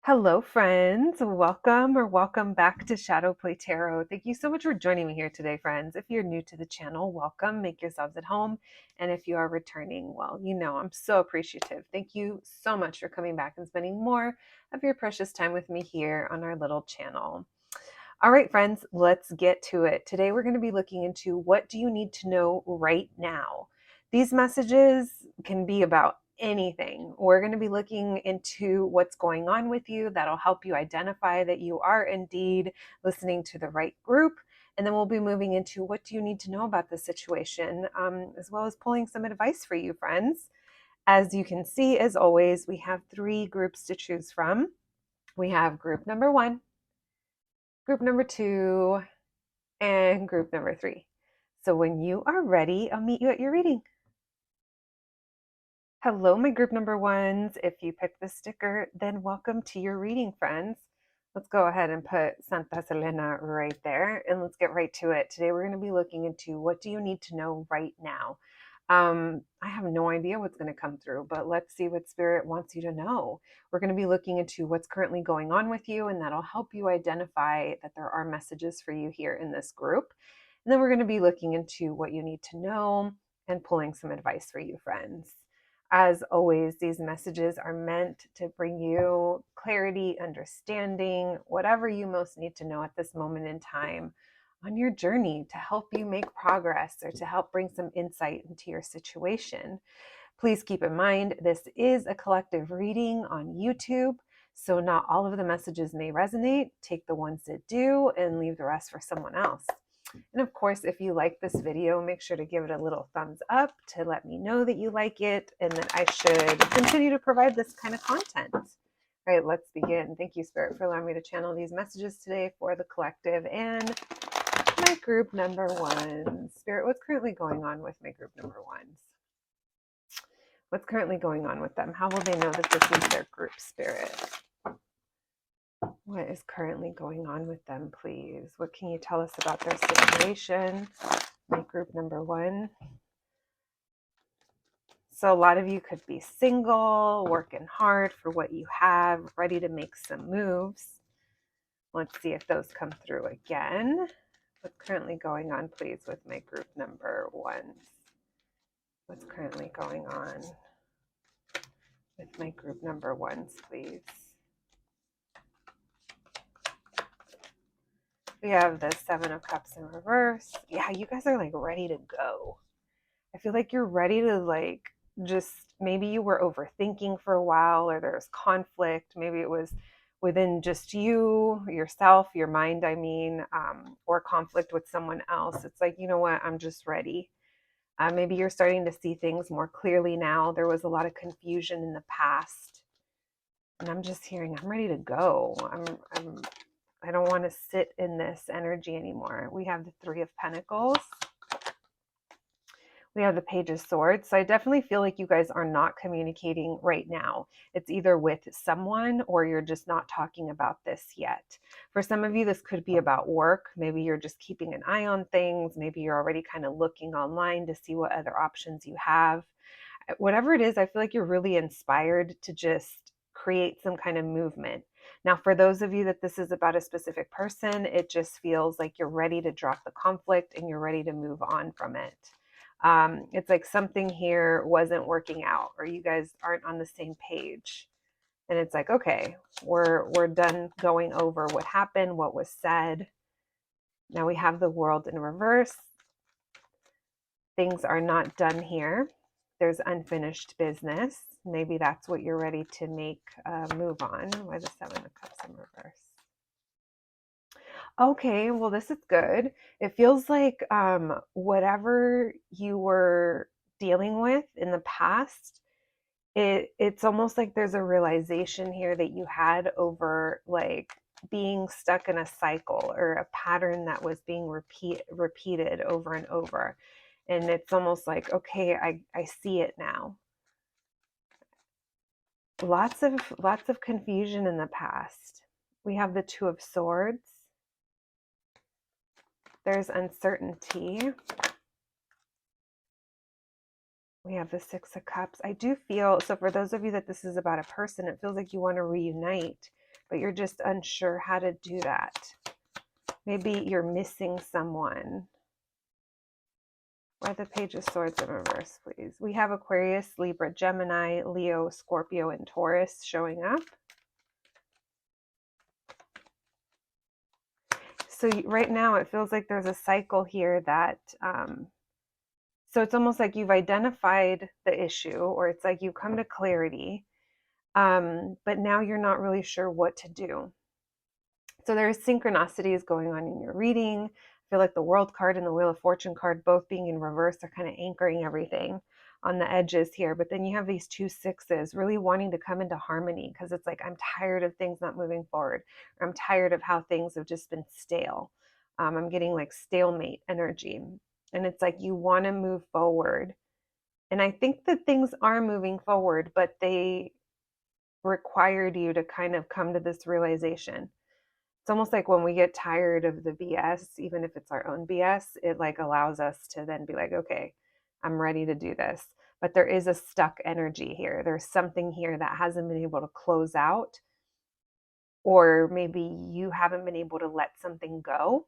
Hello, friends. Welcome back to Shadow Play Tarot. Thank you so much for joining me here today, friends. If you're new to the channel, welcome. Make yourselves at home. And if you are returning, well, I'm so appreciative. Thank you so much for coming back and spending more of your precious time with me here on our little channel. All right, friends, let's get to it. Today, we're going to be looking into what do you need to know right now. These messages can be about anything. We're going to be looking into what's going on with you. That'll help you identify that you are indeed listening to the right group. And then we'll be moving into what do you need to know about the situation, as well as pulling some advice for you, friends. As you can see, as always, we have 3 groups to choose from. We have group number 1, group number 2, and group number 3. So when you are ready, I'll meet you at your reading. Hello, my group number 1s. If you picked the sticker, then welcome to your reading, friends. Let's go ahead and put Santa Selena right there, and let's get right to it. Today, we're going to be looking into what do you need to know right now. I have no idea what's going to come through, but let's see what Spirit wants you to know. We're going to be looking into what's currently going on with you, and that'll help you identify that there are messages for you here in this group. And then we're going to be looking into what you need to know and pulling some advice for you, friends. As always, these messages are meant to bring you clarity, understanding, whatever you most need to know at this moment in time on your journey to help you make progress or to help bring some insight into your situation. Please keep in mind, this is a collective reading on YouTube, so not all of the messages may resonate. Take the ones that do and leave the rest for someone else. And of course, if you like this video, make sure to give it a little thumbs up to let me know that you like it and that I should continue to provide this kind of content. All right, let's begin. Thank you, Spirit, for allowing me to channel these messages today for the collective and my group number 1. Spirit, what's currently going on with my group number 1s? What's currently going on with them? How will they know that this is their group, Spirit? What is currently going on with them, please? What can you tell us about their situation? My group number 1. So a lot of you could be single, working hard for what you have, ready to make some moves. Let's see if those come through again. What's currently going on, please, with my group number 1s? What's currently going on with my group number 1s, please? We have the 7 of Cups in reverse. Yeah, you guys are like ready to go. I feel like you're ready to just, maybe you were overthinking for a while, or there's conflict. Maybe it was within just yourself, your mind, or conflict with someone else. It's like, you know what? I'm just ready. Maybe you're starting to see things more clearly now. There was a lot of confusion in the past. And I'm just hearing, I'm ready to go. I don't want to sit in this energy anymore. We have the 3 of Pentacles. We have the Page of Swords. So I definitely feel like you guys are not communicating right now. It's either with someone or you're just not talking about this yet. For some of you, this could be about work. Maybe you're just keeping an eye on things. Maybe you're already kind of looking online to see what other options you have. Whatever it is, I feel like you're really inspired to just create some kind of movement. Now, for those of you that this is about a specific person, it just feels like you're ready to drop the conflict and you're ready to move on from it. It's like something here wasn't working out, or you guys aren't on the same page. And it's like, okay, we're done going over what happened, what was said. Now we have the World in reverse. Things are not done here. There's unfinished business. Maybe that's what you're ready to make a move on. Why the 7 of Cups in reverse? Okay, well, this is good. It feels like whatever you were dealing with in the past, it's almost like there's a realization here that you had over like being stuck in a cycle or a pattern that was being repeated over and over. And it's almost like, okay, I see it now. Lots of confusion in the past. We have the 2 of Swords. There's uncertainty. We have the 6 of Cups. I do feel, so for those of you that this is about a person, it feels like you want to reunite. but you're just unsure how to do that. Maybe you're missing someone. Why the Page of Swords in reverse, please? We have Aquarius, Libra, Gemini, Leo, Scorpio, and Taurus showing up. So right now it feels like there's a cycle here that, so it's almost like you've identified the issue, or it's like you come to clarity, but now you're not really sure what to do. So there's synchronicities going on in your reading. I feel like the World card and the Wheel of Fortune card, both being in reverse, are kind of anchoring everything on the edges here. But then you have these 2 sixes really wanting to come into harmony, because it's like, I'm tired of things not moving forward, or I'm tired of how things have just been stale. I'm getting like stalemate energy. And it's like you want to move forward. And I think that things are moving forward, but they required you to kind of come to this realization. It's almost like when we get tired of the BS, even if it's our own BS, it like allows us to then be like, okay, I'm ready to do this. But there is a stuck energy here. There's something here that hasn't been able to close out, or maybe you haven't been able to let something go.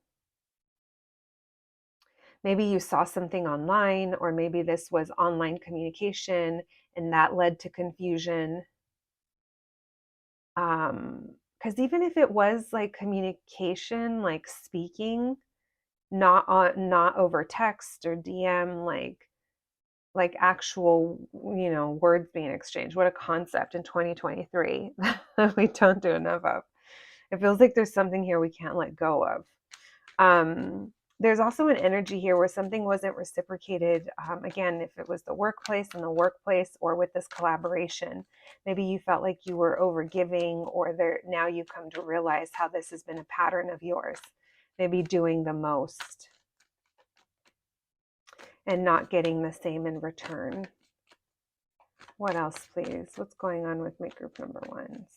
Maybe you saw something online, or maybe this was online communication and that led to confusion. Because even if it was like communication, like speaking, not over text or DM, like actual, words being exchanged. What a concept in 2023 that we don't do enough of. It feels like there's something here we can't let go of. There's also an energy here where something wasn't reciprocated. Again, if it was the workplace, or with this collaboration, maybe you felt like you were overgiving, or now you come to realize how this has been a pattern of yours. Maybe doing the most and not getting the same in return. What else, please? What's going on with my group number ones?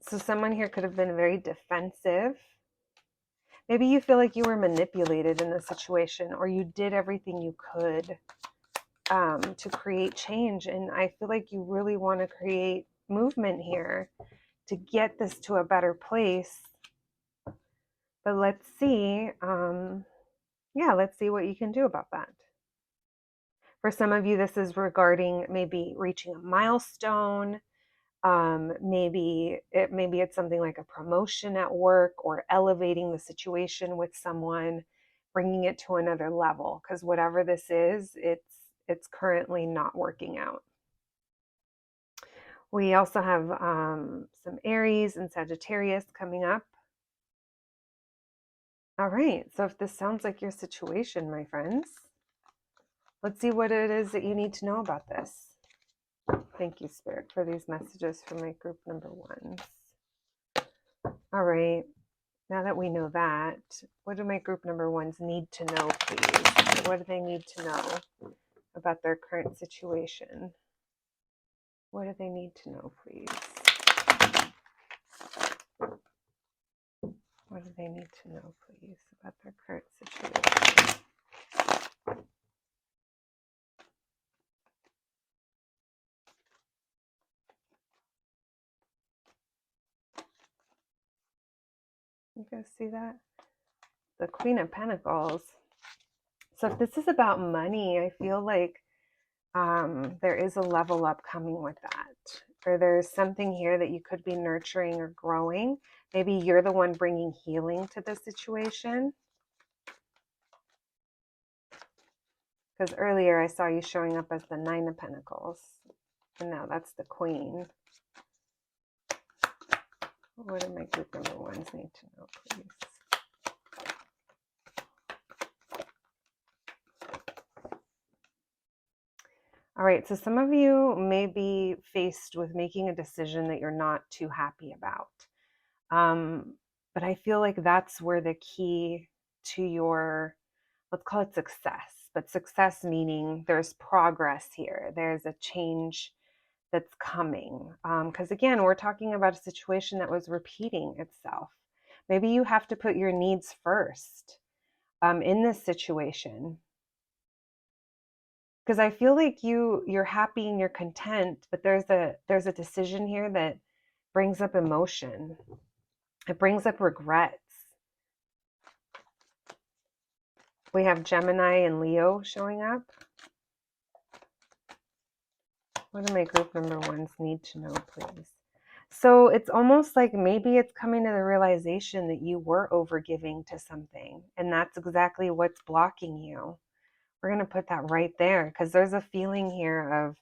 So someone here could have been very defensive. Maybe you feel like you were manipulated in the situation, or you did everything you could to create change. And I feel like you really want to create movement here to get this to a better place. But let's see. Let's see what you can do about that. For some of you, this is regarding maybe reaching a milestone. Maybe it's something like a promotion at work, or elevating the situation with someone, bringing it to another level. Because whatever this is, it's currently not working out. We also have some Aries and Sagittarius coming up. All right, so if this sounds like your situation, my friends, let's see what it is that you need to know about this. Thank you, Spirit, for these messages for my group number ones. All right, now that we know that, what do my group number ones need to know, please? What do they need to know about their current situation? What do they need to know, please? What do they need to know, please, about their current situation? You guys see that? The Queen of Pentacles. So if this is about money, I feel like there is a level up coming with that. Or there's something here that you could be nurturing or growing. Maybe you're the one bringing healing to the situation. Because earlier I saw you showing up as the Nine of Pentacles. And now that's the Queen. What do my group number ones need to know, please? All right, so some of you may be faced with making a decision that you're not too happy about. But I feel like that's where the key to your, let's call it success, but success meaning there's progress here. There's a change that's coming. Because again, we're talking about a situation that was repeating itself. Maybe you have to put your needs first in this situation. because I feel like you're happy and you're content, but there's a decision here that brings up emotion. It brings up regrets. We have Gemini and Leo showing up. What do my group number ones need to know, please? So it's almost like maybe it's coming to the realization that you were overgiving to something, and that's exactly what's blocking you. We're going to put that right there because there's a feeling here of,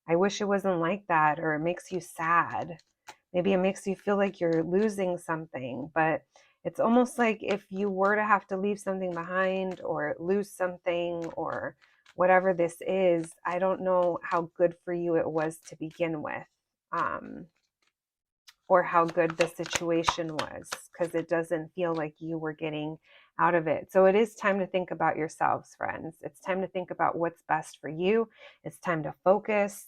I wish it wasn't like that, or it makes you sad. Maybe it makes you feel like you're losing something, but it's almost like if you were to have to leave something behind or lose something or whatever this is, I don't know how good for you it was to begin with, or how good the situation was, because it doesn't feel like you were getting out of it. So it is time to think about yourselves, friends. It's time to think about what's best for you. It's time to focus.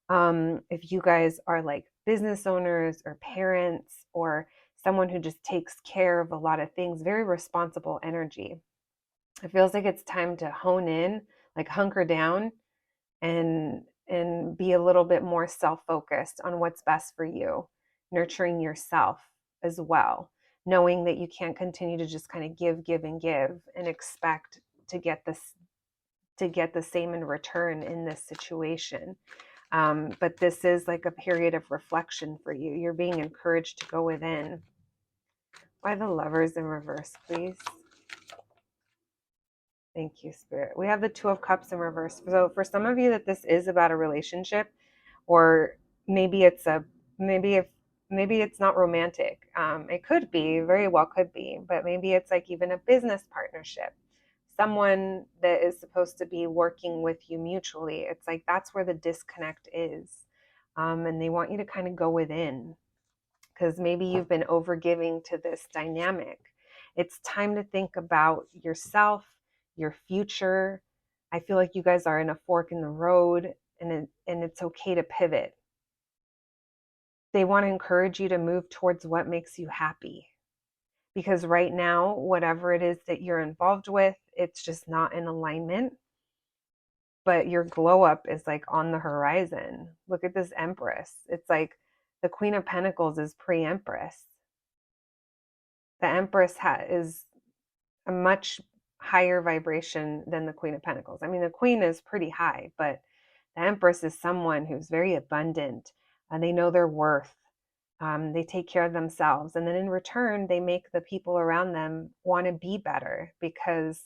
If you guys are like business owners or parents or someone who just takes care of a lot of things, very responsible energy, it feels like it's time to hone in, like hunker down and be a little bit more self-focused on what's best for you, nurturing yourself as well, knowing that you can't continue to just kind of give and expect to get the same in return in this situation. But this is like a period of reflection for you. You're being encouraged to go within. Why the Lovers in reverse, please? Thank you, Spirit. We have the Two of Cups in reverse. So for some of you that this is about a relationship, or maybe it's a maybe it's not romantic. It could be, very well could be, but maybe it's like even a business partnership. Someone that is supposed to be working with you mutually. It's like that's where the disconnect is. And they want you to kind of go within because maybe you've been overgiving to this dynamic. It's time to think about yourself, your future. I feel like you guys are in a fork in the road, and it's okay to pivot. They want to encourage you to move towards what makes you happy. Because right now, whatever it is that you're involved with, it's just not in alignment. But your glow up is like on the horizon. Look at this Empress. It's like the Queen of Pentacles is pre-Empress. The Empress is a much higher vibration than the Queen of Pentacles. I mean, the Queen is pretty high, but the Empress is someone who's very abundant. They know their worth. They take care of themselves. And then in return, they make the people around them want to be better because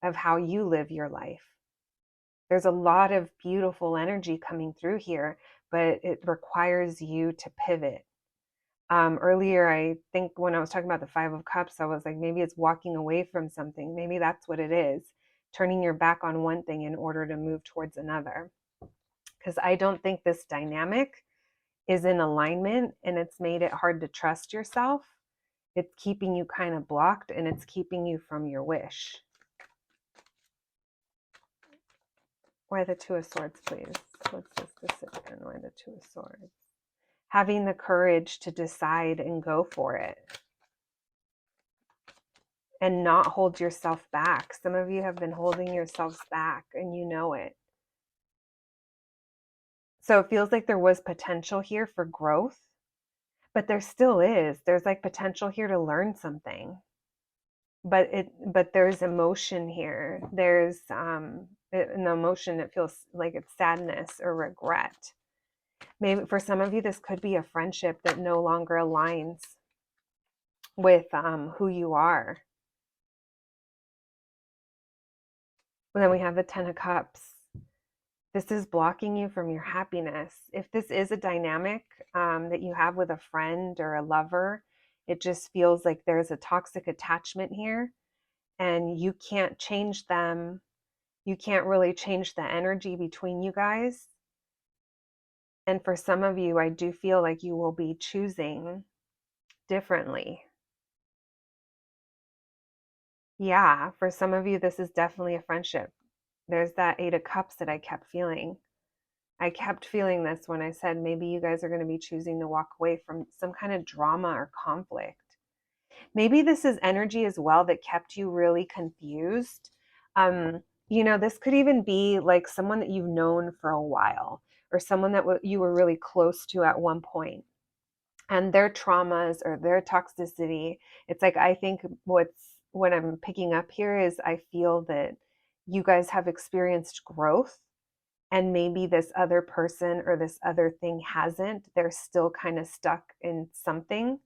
of how you live your life. There's a lot of beautiful energy coming through here, but it requires you to pivot. Earlier, I think when I was talking about the Five of Cups, I was like, maybe it's walking away from something. Maybe that's what it is, turning your back on one thing in order to move towards another. Because I don't think this dynamic is in alignment, and it's made it hard to trust yourself. It's keeping you kind of blocked, and it's keeping you from your wish. Why the Two of Swords, please? What's this decision? Why the Two of Swords? Having the courage to decide and go for it and not hold yourself back. Some of you have been holding yourselves back and you know it. So it feels like there was potential here for growth, but there still is. There's like potential here to learn something. But there's emotion here. There's in the emotion, it feels like it's sadness or regret. Maybe for some of you, this could be a friendship that no longer aligns with who you are. And then we have the Ten of Cups. This is blocking you from your happiness. If this is a dynamic that you have with a friend or a lover, it just feels like there's a toxic attachment here and you can't change them. You can't really change the energy between you guys. And for some of you, I do feel like you will be choosing differently. Yeah, for some of you, this is definitely a friendship. There's that Eight of Cups that I kept feeling. I kept feeling this when I said maybe you guys are going to be choosing to walk away from some kind of drama or conflict. Maybe this is energy as well that kept you really confused. this could even be like someone that you've known for a while, or someone that you were really close to at one point, and their traumas or their toxicity. It's like, I think what I'm picking up here is I feel that you guys have experienced growth, and maybe this other person or this other thing hasn't. They're still kind of stuck in something,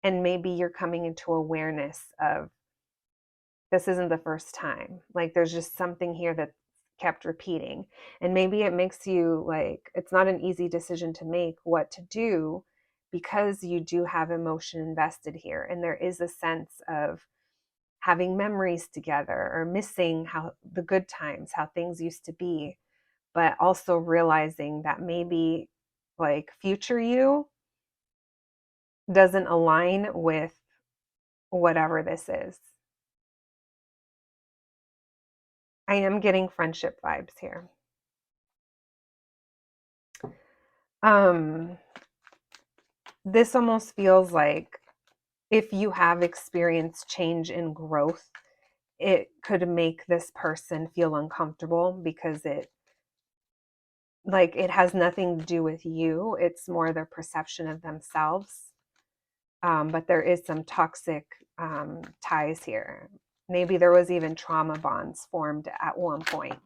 and maybe you're coming into awareness of, this isn't the first time. Like, there's just something here that kept repeating. And maybe it makes you, like, it's not an easy decision to make what to do, because you do have emotion invested here. And there is a sense of having memories together, or missing how the good times, how things used to be, but also realizing that maybe, like, future you doesn't align with whatever this is. I am getting friendship vibes here. Um, this almost feels like, if you have experienced change and growth, it could make this person feel uncomfortable, because it has nothing to do with you. It's more their perception of themselves. But there is some toxic ties here. Maybe there was even trauma bonds formed at one point.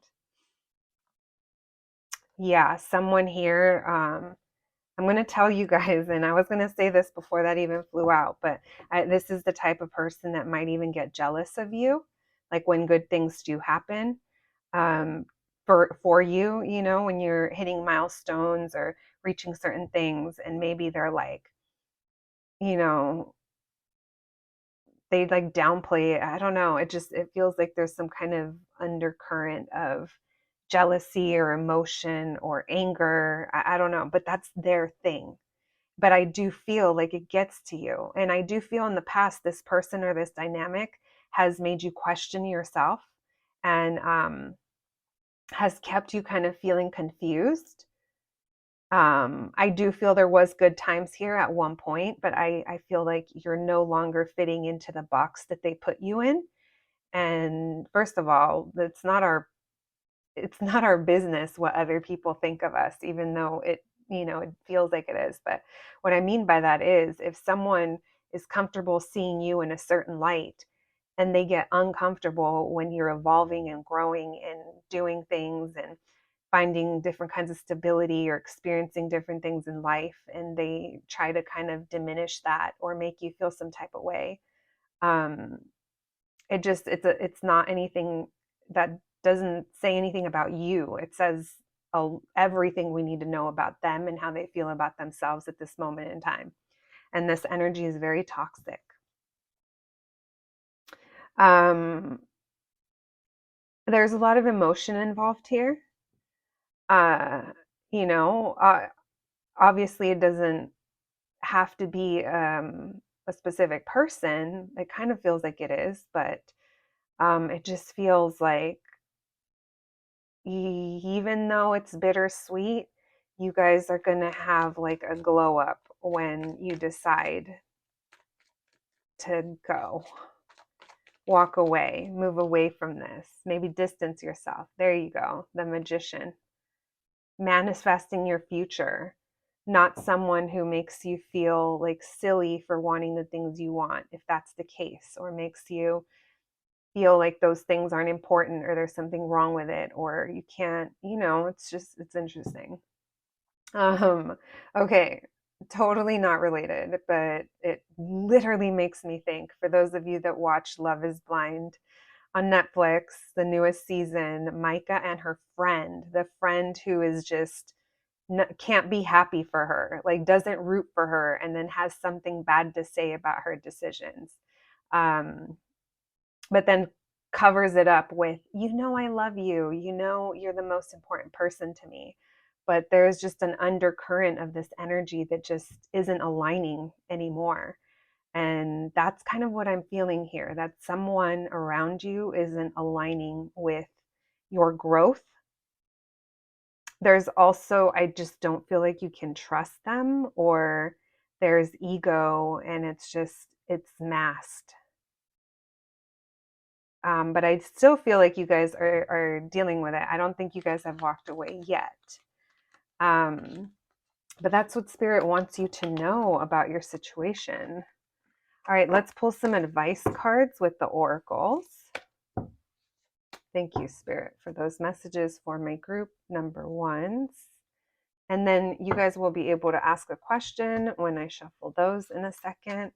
Yeah, someone here, I'm going to tell you guys, and I was going to say this before that even flew out, but this is the type of person that might even get jealous of you, like when good things do happen, um, for you, when you're hitting milestones or reaching certain things, and maybe they're like, you know, they like downplay it. I don't know. It feels like there's some kind of undercurrent of jealousy or emotion or anger. I don't know, but that's their thing. But I do feel like it gets to you. And I do feel in the past, this person or this dynamic has made you question yourself, and has kept you kind of feeling confused. I do feel there was good times here at one point, but I feel like you're no longer fitting into the box that they put you in. And first of all, it's not our business what other people think of us, even though it feels like it is. But what I mean by that is, if someone is comfortable seeing you in a certain light, and they get uncomfortable when you're evolving and growing and doing things and finding different kinds of stability, or experiencing different things in life, and they try to kind of diminish that or make you feel some type of way, um, it's not anything that doesn't say anything about you. It says everything we need to know about them and how they feel about themselves at this moment in time. And this energy is very toxic. Um, there's a lot of emotion involved here. Uh, you know, uh, Obviously, it doesn't have to be a specific person. It kind of feels like it is, but it just feels like, even though it's bittersweet, you guys are going to have like a glow up when you decide to go. Walk away, move away from this, maybe distance yourself. There you go, the Magician. Manifesting your future, not someone who makes you feel like silly for wanting the things you want, if that's the case, or makes you feel like those things aren't important, or there's something wrong with it, or you can't, it's interesting. Um, okay, totally not related, but it literally makes me think, for those of you that watch Love is Blind on Netflix, the newest season, Micah and her friend, the friend who is just can't be happy for her, like doesn't root for her, and then has something bad to say about her decisions. Um, but then covers it up with, I love you, you're the most important person to me. But there's just an undercurrent of this energy that just isn't aligning anymore. And that's kind of what I'm feeling here, that someone around you isn't aligning with your growth. There's also, I just don't feel like you can trust them, or there's ego and it's masked. But I still feel like you guys are dealing with it. I don't think you guys have walked away yet. But that's what Spirit wants you to know about your situation. All right, let's pull some advice cards with the oracles. Thank you, Spirit, for those messages for my group number ones. And then you guys will be able to ask a question when I shuffle those in a second.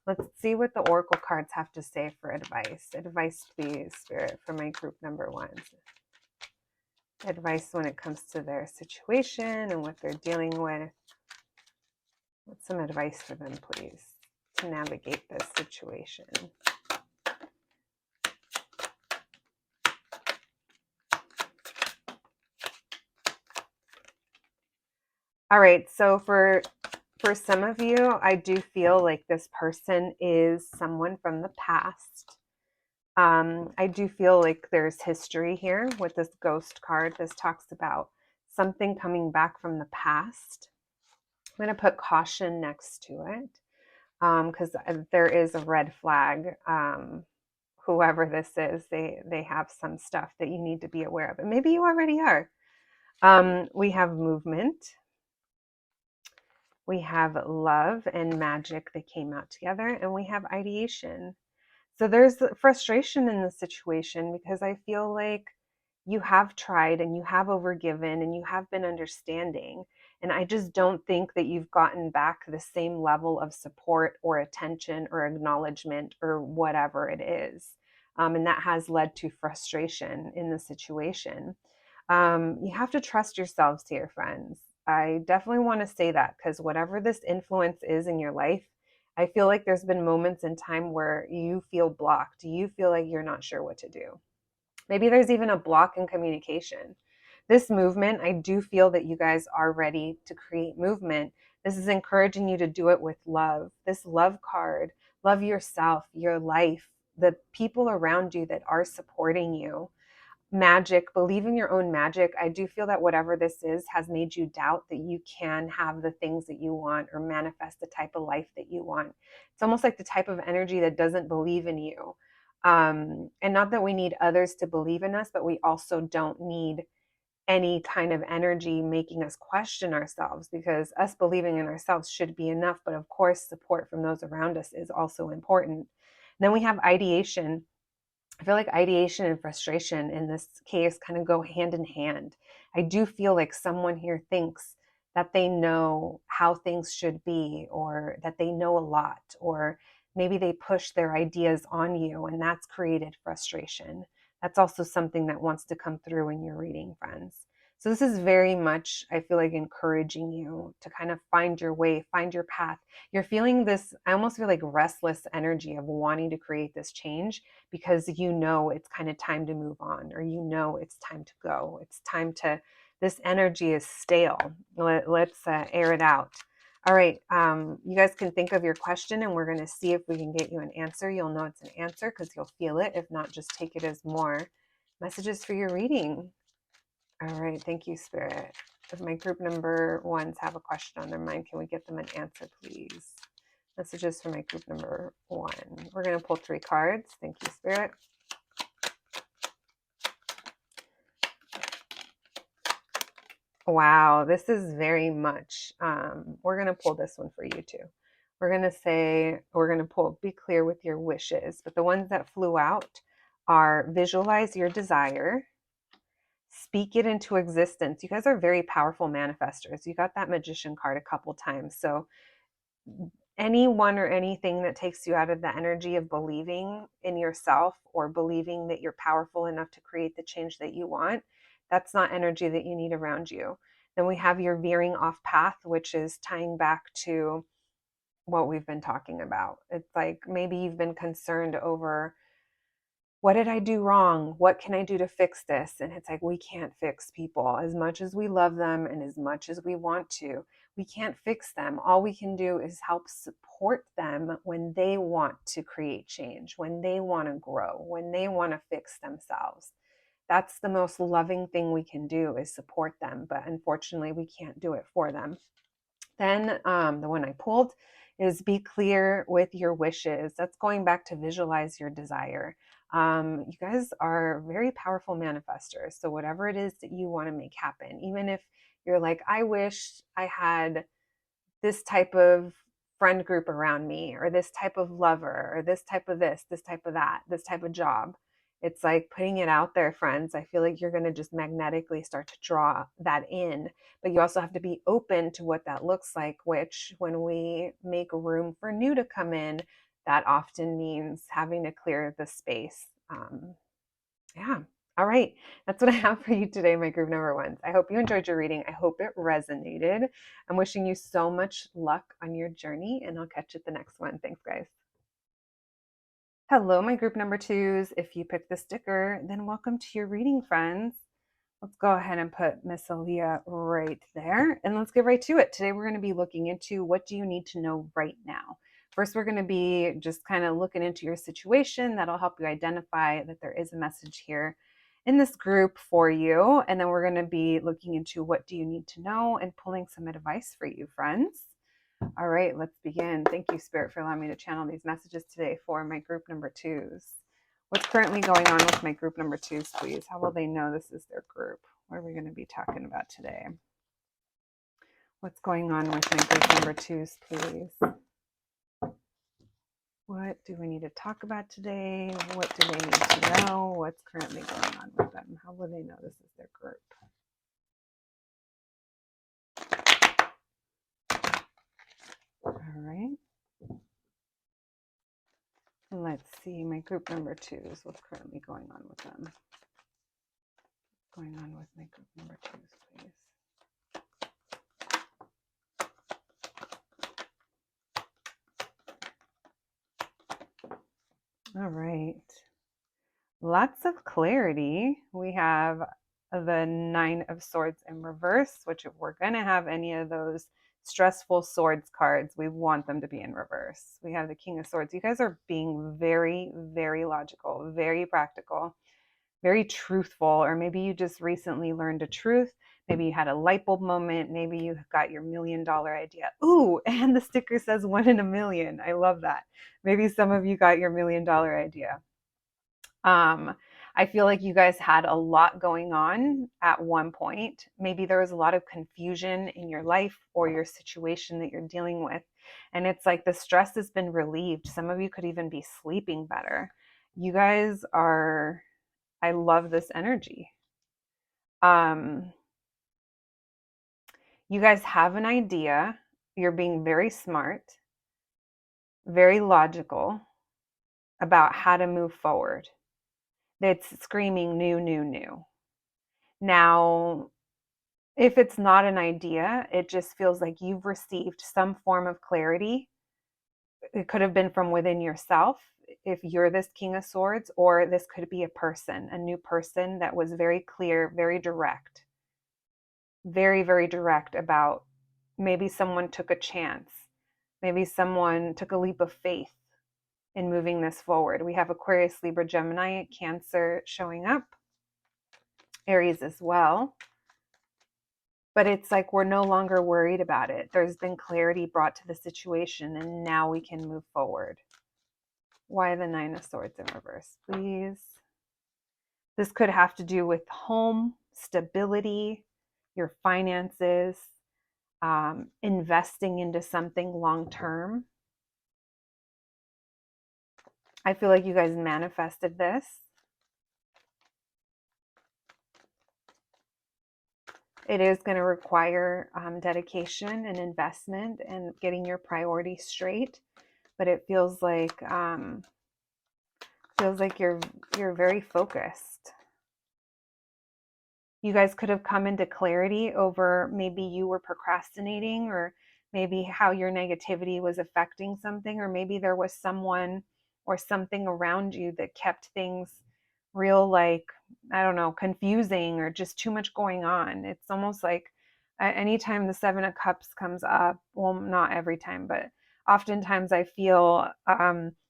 Let's see what the oracle cards have to say for advice. Advice, please, Spirit, for my group number ones. Advice when it comes to their situation and what they're dealing with. What's some advice for them, please, to navigate this situation? All right, so for some of you, I do feel like this person is someone from the past. I do feel like there's history here with this ghost card. This talks about something coming back from the past. I'm going to put caution next to it because there is a red flag. Whoever this is, they have some stuff that you need to be aware of. And maybe you already are. We have movement. We have love and magic that came out together. And we have ideation. So there's frustration in the situation because I feel like you have tried and you have overgiven and you have been understanding. And I just don't think that you've gotten back the same level of support or attention or acknowledgement or whatever it is. And that has led to frustration in the situation. You have to trust yourselves here, friends. I definitely want to say that because whatever this influence is in your life, I feel like there's been moments in time where you feel blocked. You feel like you're not sure what to do. Maybe there's even a block in communication. This movement, I do feel that you guys are ready to create movement. This is encouraging you to do it with love. This love card, love yourself, your life, the people around you that are supporting you. Magic, believe in your own magic. I do feel that whatever this is has made you doubt that you can have the things that you want or manifest the type of life that you want. It's almost like the type of energy that doesn't believe in you. And not that we need others to believe in us, but we also don't need any kind of energy making us question ourselves, because us believing in ourselves should be enough. But of course, support from those around us is also important. And then we have ideation. I feel like ideation and frustration in this case kind of go hand in hand. I do feel like someone here thinks that they know how things should be, or that they know a lot, or maybe they push their ideas on you, and that's created frustration. That's also something that wants to come through in your reading, friends. So this is very much, I feel like, encouraging you to kind of find your way, find your path. You're feeling this, I almost feel like restless energy of wanting to create this change because you know it's kind of time to move on, or you know it's time to go. It's time to, this energy is stale. Let's air it out. All right, you guys can think of your question and we're going to see if we can get you an answer. You'll know it's an answer because you'll feel it. If not, just take it as more messages for your reading. All right, thank you, Spirit. If my group number ones have a question on their mind, can we get them an answer, please? Messages for my group number one. We're going to pull 3 cards. Thank you, Spirit. Wow, this is very much, we're going to pull this one for you too. We're going to say, we're going to pull, be clear with your wishes, but the ones that flew out are visualize your desire, speak it into existence. You guys are very powerful manifestors. You got that magician card a couple times. So anyone or anything that takes you out of the energy of believing in yourself or believing that you're powerful enough to create the change that you want, that's not energy that you need around you. Then we have your veering off path, which is tying back to what we've been talking about. It's like maybe you've been concerned over, what did I do wrong? What can I do to fix this? And it's like, we can't fix people. As much as we love them and as much as we want to, we can't fix them. All we can do is help support them when they want to create change, when they want to grow, when they want to fix themselves. That's the most loving thing we can do, is support them. But unfortunately, we can't do it for them. Then the one I pulled is be clear with your wishes. That's going back to visualize your desire. You guys are very powerful manifestors. So whatever it is that you want to make happen, even if you're like, I wish I had this type of friend group around me, or this type of lover, or this type of this type of that, this type of job. It's like putting it out there, friends. I feel like you're going to just magnetically start to draw that in. But you also have to be open to what that looks like, which when we make room for new to come in, that often means having to clear the space. Yeah. All right. That's what I have for you today, my group number ones. I hope you enjoyed your reading. I hope it resonated. I'm wishing you so much luck on your journey, and I'll catch you at the next one. Thanks, guys. Hello, my group number twos. If you picked the sticker, then welcome to your reading, friends. Let's go ahead and put Miss Aaliyah right there, and let's get right to it. Today, we're going to be looking into what do you need to know right now. First, we're going to be just kind of looking into your situation. That'll help you identify that there is a message here in this group for you. And then we're going to be looking into what do you need to know and pulling some advice for you, friends. All right, let's begin. Thank you, Spirit, for allowing me to channel these messages today for my group number twos. What's currently going on with my group number twos, please? How will they know this is their group? What are we going to be talking about today? What's going on with my group number twos, please? What do we need to talk about today? What do they need to know? What's currently going on with them? How will they know this is their group? All right. Let's see my group number twos. What's currently going on with them? What's going on with my group number twos, please? All right. Lots of clarity. We have the Nine of Swords in reverse, which if we're going to have any of those stressful swords cards, we want them to be in reverse. We have the King of Swords. You guys are being very, very logical, very practical, very truthful, or maybe you just recently learned a truth. Maybe you had a light bulb moment. Maybe you got your $1 million idea. Ooh, and the sticker says 1 in a million. I love that. Maybe some of you got your $1 million idea. I feel like you guys had a lot going on at one point. Maybe there was a lot of confusion in your life or your situation that you're dealing with. And it's like the stress has been relieved. Some of you could even be sleeping better. You guys are, I love this energy. You guys have an idea. You're being very smart, very logical about how to move forward. That's screaming new, new, new. Now, if it's not an idea, it just feels like you've received some form of clarity. It could have been from within yourself, if you're this King of Swords, or this could be a person, a new person that was very clear, very direct, very, very direct about maybe someone took a chance. Maybe someone took a leap of faith in moving this forward. We have Aquarius, Libra, Gemini, Cancer showing up, Aries as well. But it's like we're no longer worried about it. There's been clarity brought to the situation, and now we can move forward. Why the Nine of Swords in reverse, please? This could have to do with home, stability, your finances, investing into something long-term. I feel like you guys manifested this. It is going to require dedication and investment and getting your priorities straight, but it feels like you're very focused. You guys could have come into clarity over maybe you were procrastinating, or maybe how your negativity was affecting something, or maybe there was someone or something around you that kept things real, like, I don't know, confusing, or just too much going on. It's almost like anytime the Seven of Cups comes up, well, not every time, but oftentimes I feel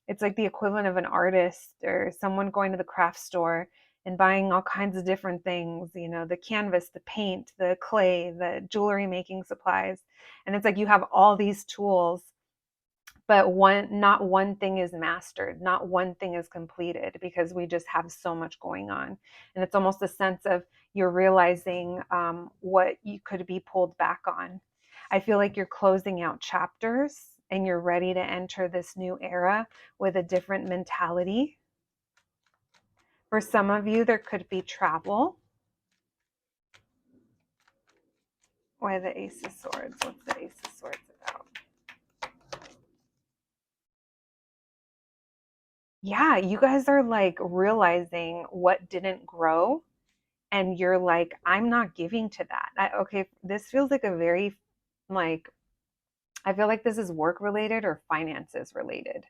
it's like the equivalent of an artist or someone going to the craft store and buying all kinds of different things, you know, the canvas, the paint, the clay, the jewelry making supplies. And it's like you have all these tools, but not one thing is mastered, not one thing is completed, because we just have so much going on. And it's almost a sense of you're realizing what you could be pulled back on. I feel like you're closing out chapters and you're ready to enter this new era with a different mentality. For some of you, there could be travel. Why the Ace of Swords? What's the Ace of Swords about? Yeah, you guys are like realizing what didn't grow, and you're like, I'm not giving to that. Okay, this feels like a very, like, I feel like this is work related or finances related.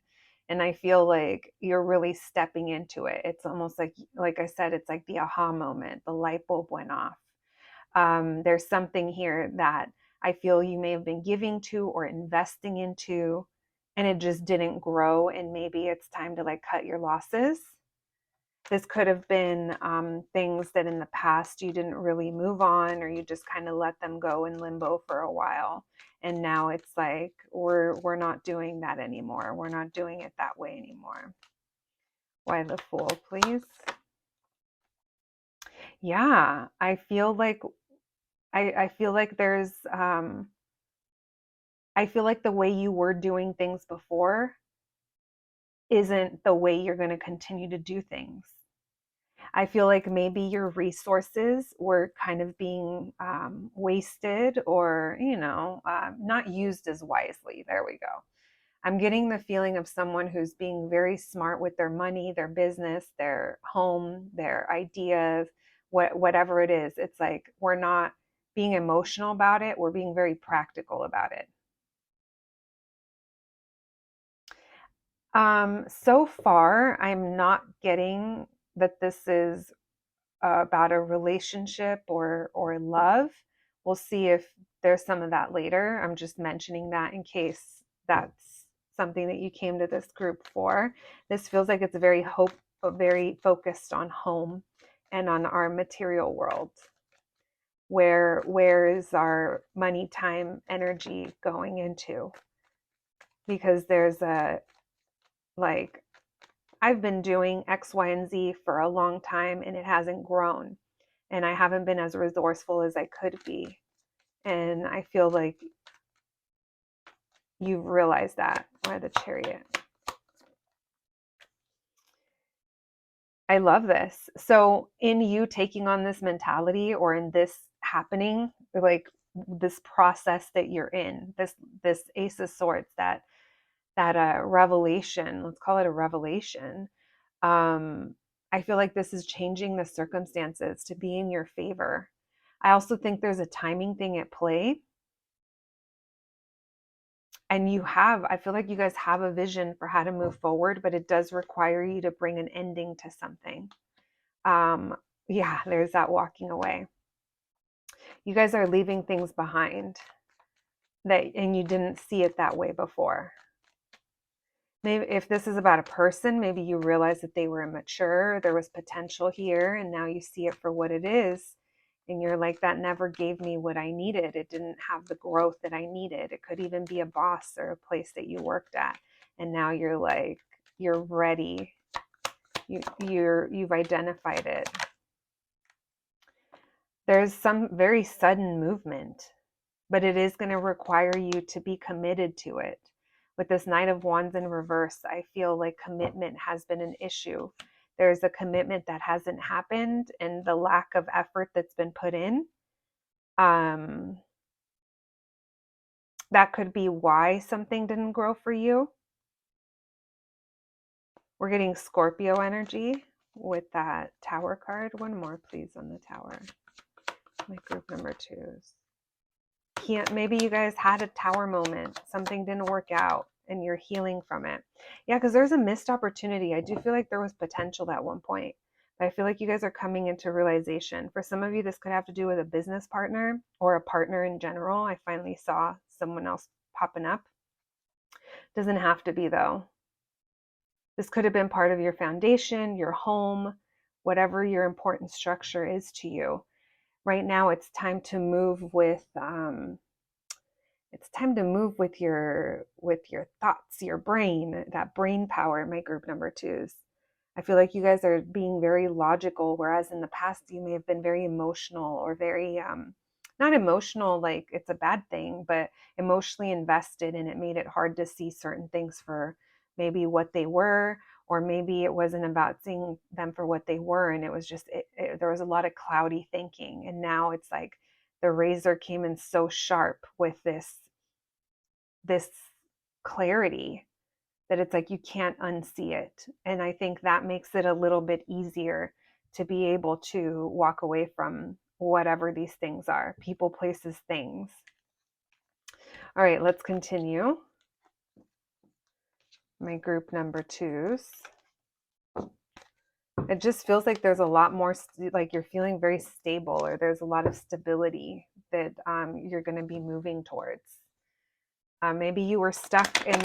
And I feel like you're really stepping into it. It's almost like I said, it's like the aha moment, the light bulb went off. There's something here that I feel you may have been giving to or investing into, and it just didn't grow. And maybe it's time to like cut your losses. This could have been things that in the past you didn't really move on, or you just kind of let them go in limbo for a while. And now it's like we're not doing that anymore. We're not doing it that way anymore. Why the Fool, please? Yeah, I feel like there's I feel like the way you were doing things before isn't the way you're going to continue to do things. I feel like maybe your resources were kind of being wasted, or, you know, not used as wisely. There we go. I'm getting the feeling of someone who's being very smart with their money, their business, their home, their ideas, whatever it is. It's like we're not being emotional about it. We're being very practical about it. So far, I'm not getting that this is about a relationship or love. We'll see if there's some of that later. I'm just mentioning that in case that's something that you came to this group for. This feels like it's very focused on home and on our material world. Where is our money, time, energy going into? Because there's a, like, I've been doing X, Y, and Z for a long time and it hasn't grown. And I haven't been as resourceful as I could be. And I feel like you've realized that. Why the Chariot? I love this. So in you taking on this mentality, or in this happening, like this process that you're in, this Ace of Swords, that revelation, let's call it a revelation. I feel like this is changing the circumstances to be in your favor. I also think there's a timing thing at play. And I feel like you guys have a vision for how to move forward, but it does require you to bring an ending to something. Yeah, there's that walking away. You guys are leaving things behind and you didn't see it that way before. Maybe if this is about a person, maybe you realize that they were immature, there was potential here, and now you see it for what it is. And you're like, that never gave me what I needed. It didn't have the growth that I needed. It could even be a boss or a place that you worked at. And now you're like, you're ready. You've identified it. There's some very sudden movement, but it is going to require you to be committed to it. With this Knight of Wands in reverse, I feel like commitment has been an issue. There's a commitment that hasn't happened, and the lack of effort that's been put in. That could be why something didn't grow for you. We're getting Scorpio energy with that Tower card. One more, please, on the Tower. My group number 2s. Maybe you guys had a Tower moment. Something didn't work out and you're healing from it. Yeah, because there's a missed opportunity. I do feel like there was potential at one point. But I feel like you guys are coming into realization. For some of you, this could have to do with a business partner or a partner in general. I finally saw someone else popping up. Doesn't have to be, though. This could have been part of your foundation, your home, whatever your important structure is to you. Right now, it's time to move with your thoughts, your brain, that brain power, my group number twos. I feel like you guys are being very logical, whereas in the past you may have been very emotional or very not emotional like it's a bad thing, but emotionally invested, and it made it hard to see certain things for maybe what they were, or maybe it wasn't about seeing them for what they were, and it was just there was a lot of cloudy thinking. And now it's like the razor came in so sharp with this clarity that it's like you can't unsee it. And I think that makes it a little bit easier to be able to walk away from whatever these things are, people, places, things. All right, let's continue. My group number twos. It just feels like there's a lot more, like you're feeling very stable, or there's a lot of stability that you're going to be moving towards. Maybe you were stuck in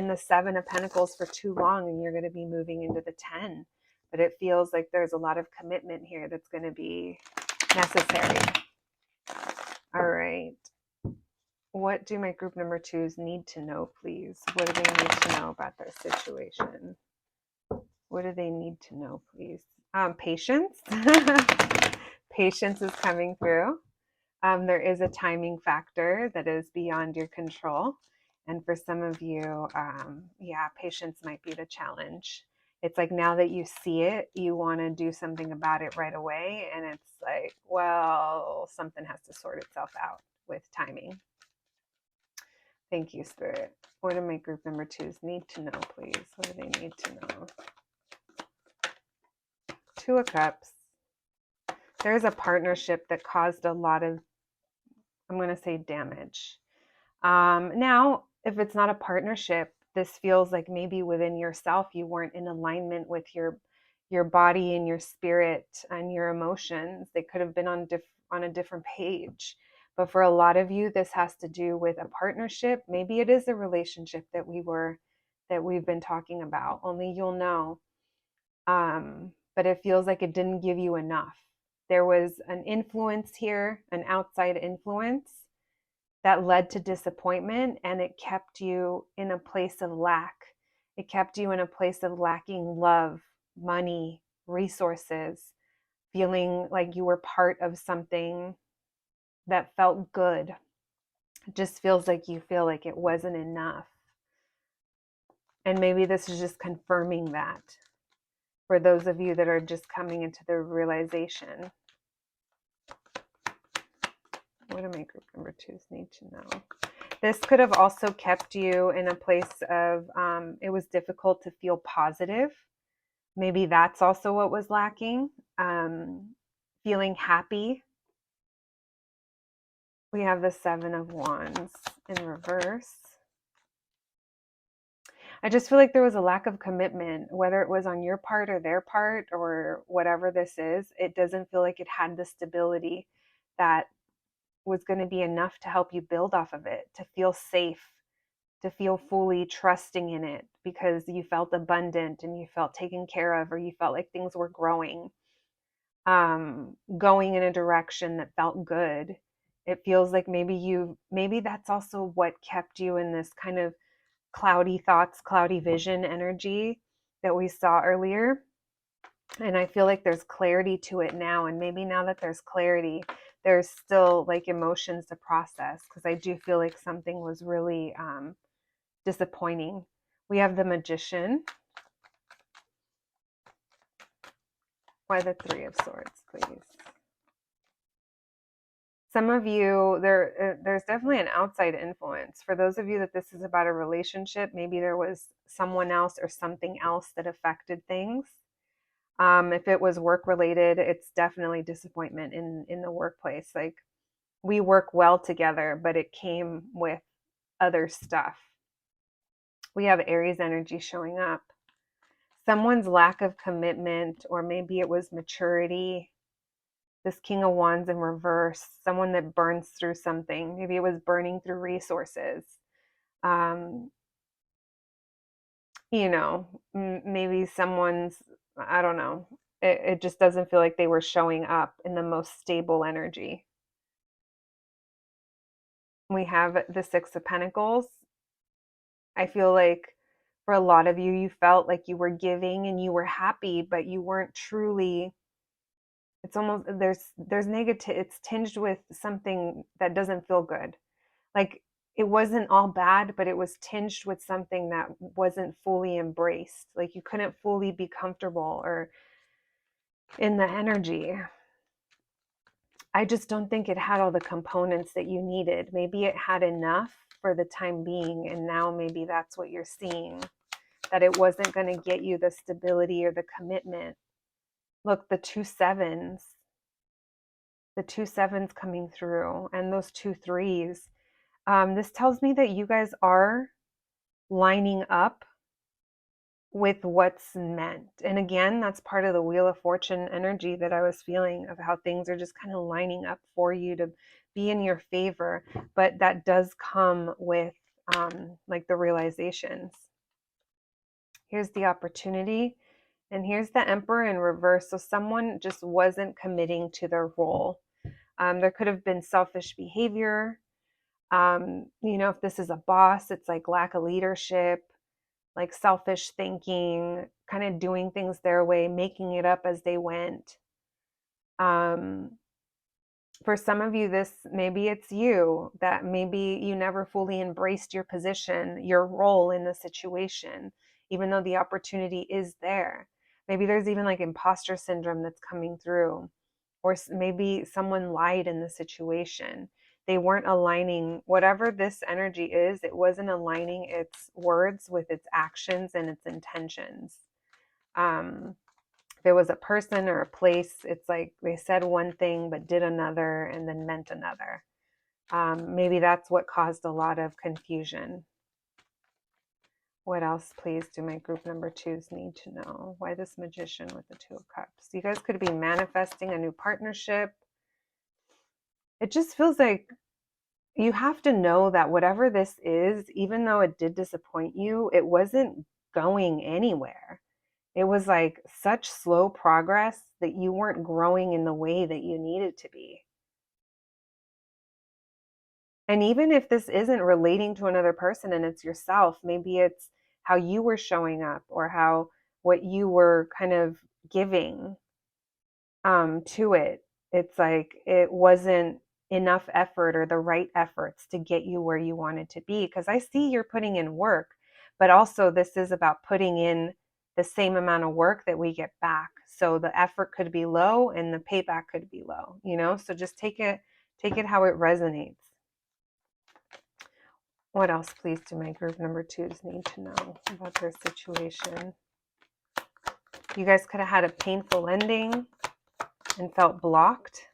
the Seven of Pentacles for too long, and you're going to be moving into the 10. But it feels like there's a lot of commitment here that's going to be necessary. All right. What do my group number twos need to know, please? What do they need to know about their situation? What do they need to know, please? Patience. Patience is coming through. There is a timing factor that is beyond your control. And for some of you, patience might be the challenge. It's like now that you see it, you want to do something about it right away. And it's like, well, something has to sort itself out with timing. Thank you, Spirit. What do my group number twos need to know, please? What do they need to know? Two of Cups. There's a partnership that caused a lot of, I'm going to say, damage. Now, if it's not a partnership, this feels like maybe within yourself you weren't in alignment with your body and your spirit and your emotions. They could have been on a different page. But for a lot of you, this has to do with a partnership. Maybe it is a relationship that we've been talking about. Only you'll know. But it feels like it didn't give you enough. There was an influence here, an outside influence that led to disappointment, and it kept you in a place of lack. It kept you in a place of lacking love, money, resources, feeling like you were part of something that felt good. It just feels like you feel like it wasn't enough. And maybe this is just confirming that for those of you that are just coming into the realization. What do my group number twos need to know? This could have also kept you in a place of, it was difficult to feel positive. Maybe that's also what was lacking. Feeling happy. We have the Seven of Wands in reverse. I just feel like there was a lack of commitment, whether it was on your part or their part or whatever this is. It doesn't feel like it had the stability that was going to be enough to help you build off of it, to feel safe, to feel fully trusting in it because you felt abundant and you felt taken care of, or you felt like things were growing, going in a direction that felt good. It feels like maybe that's also what kept you in this kind of cloudy thoughts, cloudy vision energy that we saw earlier. And I feel like there's clarity to it now. And maybe now that there's clarity, there's still like emotions to process, because I do feel like something was really disappointing. We have the Magician. Why the Three of Swords, please? Some of you, there's definitely an outside influence. For those of you that this is about a relationship, maybe there was someone else or something else that affected things. If it was work related, it's definitely disappointment in the workplace. Like, we work well together, but it came with other stuff. We have Aries energy showing up. Someone's lack of commitment, or maybe it was maturity. This King of Wands in reverse, someone that burns through something. Maybe it was burning through resources. Maybe someone's, I don't know, it just doesn't feel like they were showing up in the most stable energy. We have the Six of Pentacles. I feel like for a lot of you, you felt like you were giving and you were happy, but you weren't truly. It's almost there's negative. It's tinged with something that doesn't feel good. Like it wasn't all bad, but it was tinged with something that wasn't fully embraced. Like you couldn't fully be comfortable or in the energy. I just don't think it had all the components that you needed. Maybe it had enough for the time being, and now maybe that's what you're seeing, that it wasn't going to get you the stability or the commitment. Look, the two sevens coming through, and those two threes. This tells me that you guys are lining up with what's meant. And again, that's part of the Wheel of Fortune energy that I was feeling, of how things are just kind of lining up for you to be in your favor. But that does come with like the realizations. Here's the opportunity, and here's the Emperor in reverse. So someone just wasn't committing to their role. There could have been selfish behavior. If this is a boss, it's like lack of leadership, like selfish thinking, kind of doing things their way, making it up as they went. For some of you, maybe it's you, that maybe you never fully embraced your position, your role in the situation, even though the opportunity is there. Maybe there's even like imposter syndrome that's coming through, or maybe someone lied in the situation. They weren't aligning, whatever this energy is, it wasn't aligning its words with its actions and its intentions. If it was a person or a place, it's like they said one thing but did another and then meant another. Maybe that's what caused a lot of confusion. What else, please, do my group number twos need to know? Why this Magician with the Two of Cups? You guys could be manifesting a new partnership. It just feels like you have to know that whatever this is, even though it did disappoint you, it wasn't going anywhere. It was like such slow progress that you weren't growing in the way that you needed to be. And even if this isn't relating to another person and it's yourself, maybe it's how you were showing up, or how what you were kind of giving to it. It's like it wasn't enough effort or the right efforts to get you where you wanted to be. Because I see you're putting in work, but also this is about putting in the same amount of work that we get back. So the effort could be low and the payback could be low, So just take it how it resonates. What else, please, do my group number twos need to know about their situation? You guys could have had a painful ending and felt blocked,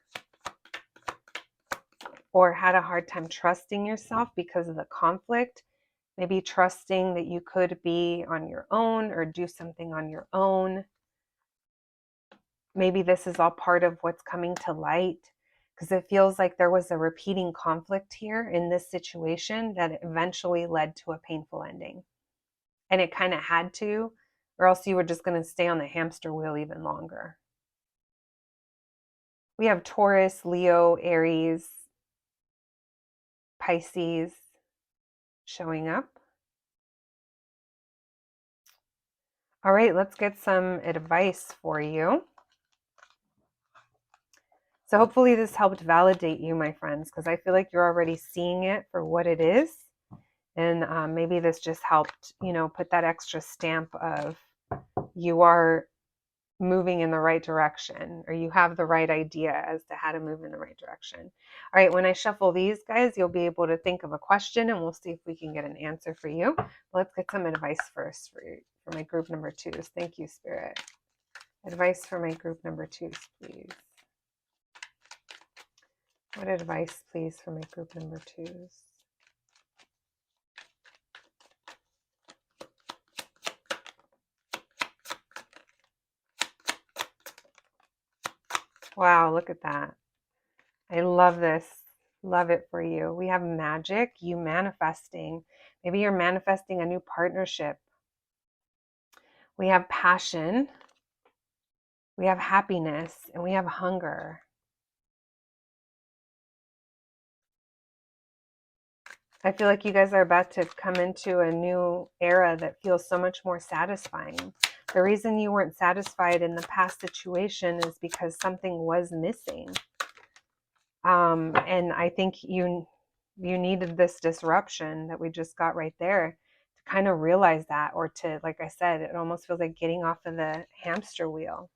or had a hard time trusting yourself because of the conflict. Maybe trusting that you could be on your own or do something on your own. Maybe this is all part of what's coming to light, because it feels like there was a repeating conflict here in this situation that eventually led to a painful ending. And it kind of had to, or else you were just going to stay on the hamster wheel even longer. We have Taurus, Leo, Aries, Pisces showing up. All right, let's get some advice for you. So hopefully this helped validate you, my friends, because I feel like you're already seeing it for what it is. And maybe this just helped, put that extra stamp of you are moving in the right direction, or you have the right idea as to how to move in the right direction. All right, when I shuffle these guys, you'll be able to think of a question and we'll see if we can get an answer for you. Let's get some advice first for my group number twos. Thank you, Spirit. Advice for my group number twos, please. What advice, please, for my group number twos? Wow, look at that. I love this. Love it for you. We have magic, you manifesting. Maybe you're manifesting a new partnership. We have passion. We have happiness and we have hunger. I feel like you guys are about to come into a new era that feels so much more satisfying. The reason you weren't satisfied in the past situation is because something was missing. And I think you needed this disruption that we just got right there to kind of realize that, or to, like I said, it almost feels like getting off of the hamster wheel.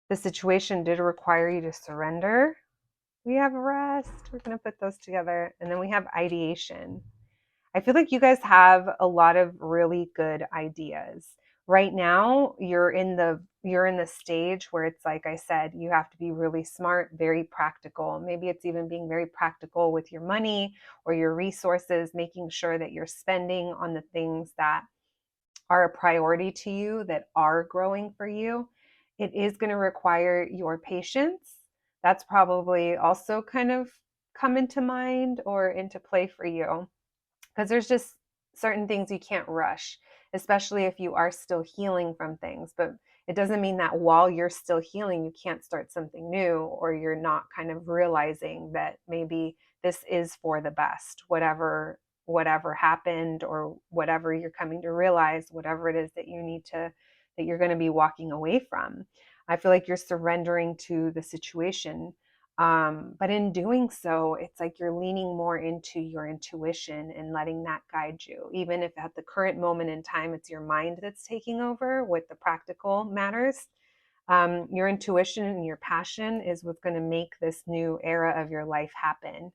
The situation did require you to surrender. We have rest. We're going to put those together. And then we have ideation. I feel like you guys have a lot of really good ideas. Right now, you're in the stage where it's like I said, you have to be really smart, very practical. Maybe it's even being very practical with your money or your resources, making sure that you're spending on the things that are a priority to you, that are growing for you. It is going to require your patience. That's probably also kind of come into mind or into play for you, because there's just certain things you can't rush, especially if you are still healing from things. But it doesn't mean that while you're still healing, you can't start something new, or you're not kind of realizing that maybe this is for the best, whatever happened, or whatever you're coming to realize, whatever it is that you need to, that you're going to be walking away from. I feel like you're surrendering to the situation. But in doing so, it's like you're leaning more into your intuition and letting that guide you. Even if at the current moment in time, it's your mind that's taking over with the practical matters, your intuition and your passion is what's going to make this new era of your life happen.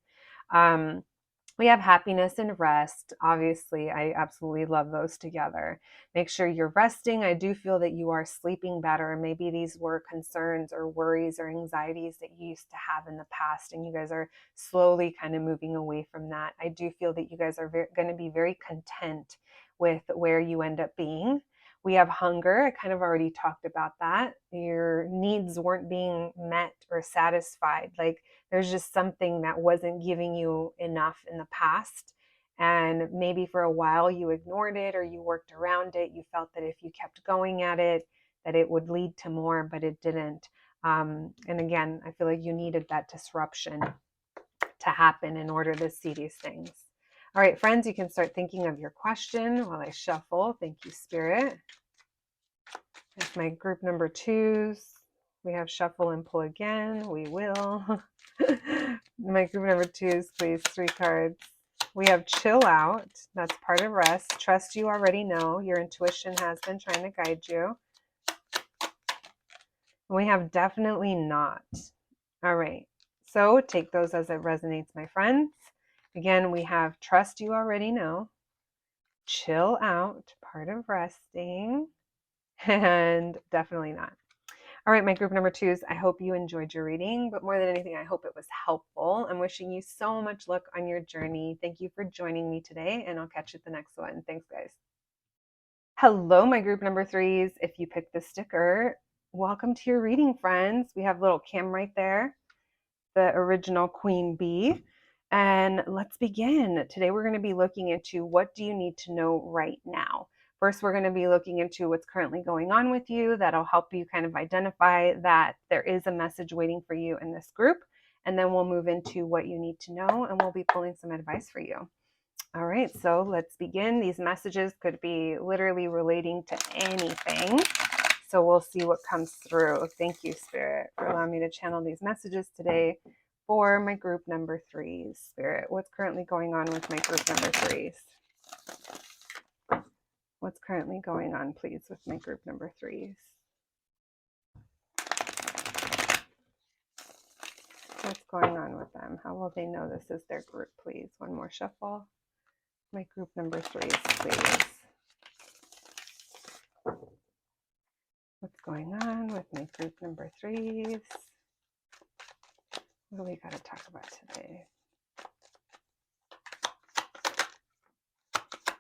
We have happiness and rest. Obviously, I absolutely love those together. Make sure you're resting. I do feel that you are sleeping better. Maybe these were concerns or worries or anxieties that you used to have in the past, and you guys are slowly kind of moving away from that. I do feel that you guys are going to be very content with where you end up being. We have hunger. I kind of already talked about that. Your needs weren't being met or satisfied. Like, there's just something that wasn't giving you enough in the past. And maybe for a while you ignored it or you worked around it. You felt that if you kept going at it, that it would lead to more, but it didn't. And again, I feel like you needed that disruption to happen in order to see these things. All right, friends, you can start thinking of your question while I shuffle. Thank you, Spirit. There's my group number 2s. We have shuffle and pull again. We will. My group number 2s, please. 3 cards. We have chill out. That's part of rest. Trust, you already know. Your intuition has been trying to guide you. We have definitely not. All right. So take those as it resonates, my friends. Again, we have trust, you already know. Chill out, part of resting. And definitely not. All right, my group number 2s, I hope you enjoyed your reading, but more than anything, I hope it was helpful. I'm wishing you so much luck on your journey. Thank you for joining me today, and I'll catch you at the next one. Thanks, guys. Hello, my group number 3s. If you picked the sticker, welcome to your reading, friends. We have little Kim right there, the original Queen Bee. And let's begin. Today, we're going to be looking into what do you need to know right now. First, we're going to be looking into what's currently going on with you. That'll help you kind of identify that there is a message waiting for you in this group. And then we'll move into what you need to know, and we'll be pulling some advice for you. All right, so let's begin. These messages could be literally relating to anything. So we'll see what comes through. Thank you, Spirit, for allowing me to channel these messages today for my group number 3s. Spirit, what's currently going on with my group number 3s? What's currently going on, please, with my group number 3s? What's going on with them? How will they know this is their group, please? One more shuffle. My group number 3s, please. What's going on with my group number 3s? What do we got to talk about today?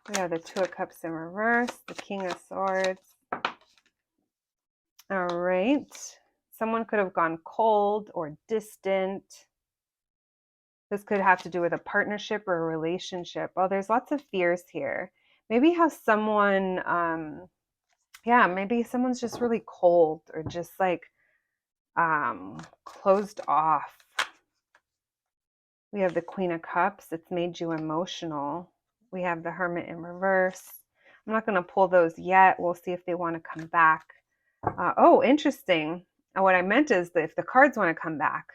We have the 2 of Cups in reverse, the King of Swords. All right. Someone could have gone cold or distant. This could have to do with a partnership or a relationship. Oh, there's lots of fears here. Maybe how someone, Yeah, maybe someone's just really cold or just like closed off. We have the Queen of Cups. It's made you emotional. We have the Hermit in reverse. I'm not going to pull those yet. We'll see if they want to come back. Oh, interesting. And what I meant is that if the cards want to come back,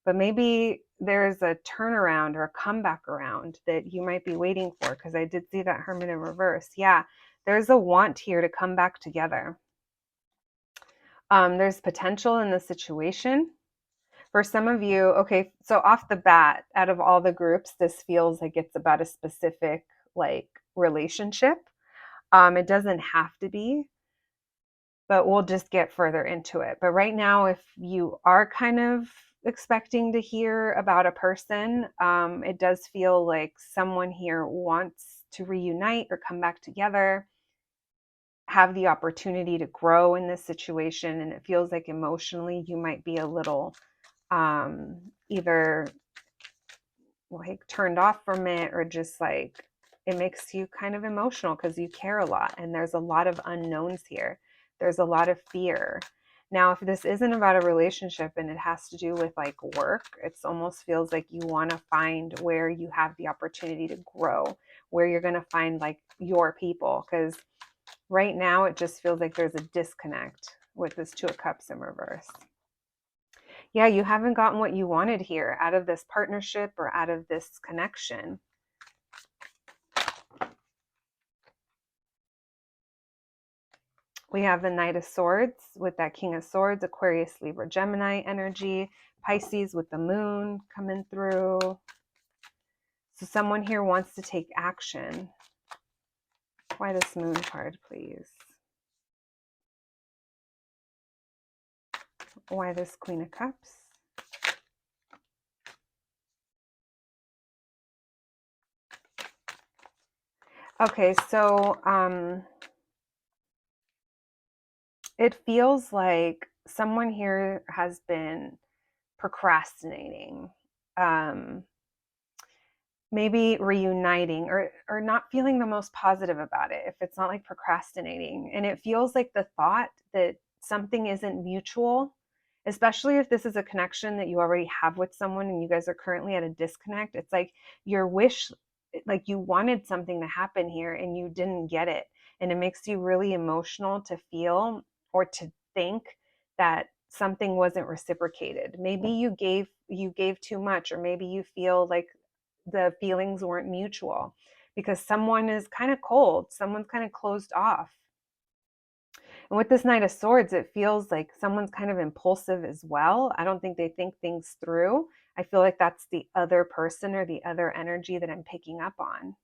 but maybe there's a turnaround or a comeback around that you might be waiting for, because I did see that Hermit in reverse. Yeah, there's a want here to come back together. There's potential in the situation. For some of you, okay, so off the bat, out of all the groups, this feels like it's about a specific like relationship. It doesn't have to be, but we'll just get further into it. But right now, if you are kind of expecting to hear about a person, it does feel like someone here wants to reunite or come back together, have the opportunity to grow in this situation. And it feels like emotionally you might be a little either like turned off from it, or just like it makes you kind of emotional because you care a lot and there's a lot of unknowns here. There's a lot of fear. Now, if this isn't about a relationship and it has to do with like work, it almost feels like you want to find where you have the opportunity to grow, where you're going to find like your people. Because right now it just feels like there's a disconnect with this Two of Cups in reverse. Yeah, you haven't gotten what you wanted here out of this partnership or out of this connection. We have the Knight of Swords with that King of Swords, Aquarius, Libra, Gemini energy, Pisces with the moon coming through. So someone here wants to take action. Why this moon card, please? Why this Queen of Cups? Okay, so it feels like someone here has been procrastinating, maybe reuniting, or not feeling the most positive about it, if it's not like procrastinating. And it feels like the thought that something isn't mutual, especially if this is a connection that you already have with someone and you guys are currently at a disconnect. It's like your wish, like you wanted something to happen here and you didn't get it. And it makes you really emotional to feel or to think that something wasn't reciprocated. Maybe you gave too much, or maybe you feel like the feelings weren't mutual because someone is kind of cold, someone's kind of closed off. And with this Knight of Swords, it feels like someone's kind of impulsive as well. I don't think they think things through. I feel like that's the other person or the other energy that I'm picking up on.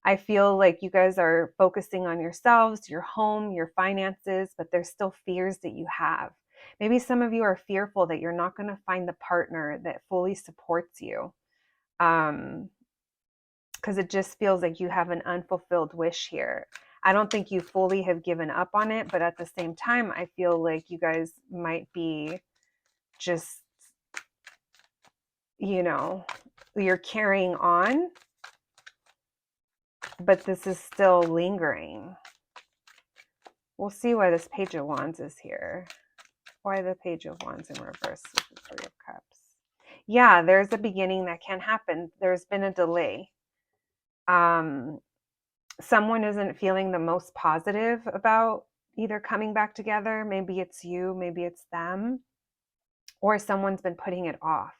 I feel like you guys are focusing on yourselves, your home, your finances, but there's still fears that you have. Maybe some of you are fearful that you're not going to find the partner that fully supports you. Because it just feels like you have an unfulfilled wish here. I don't think you fully have given up on it, but at the same time, I feel like you guys might be just, you're carrying on, but this is still lingering. We'll see why this Page of Wands is here. Why the Page of Wands in reverse with the Three of Cups. Yeah, there's a beginning that can happen. There's been a delay. Someone isn't feeling the most positive about either coming back together. Maybe it's you, maybe it's them, or someone's been putting it off.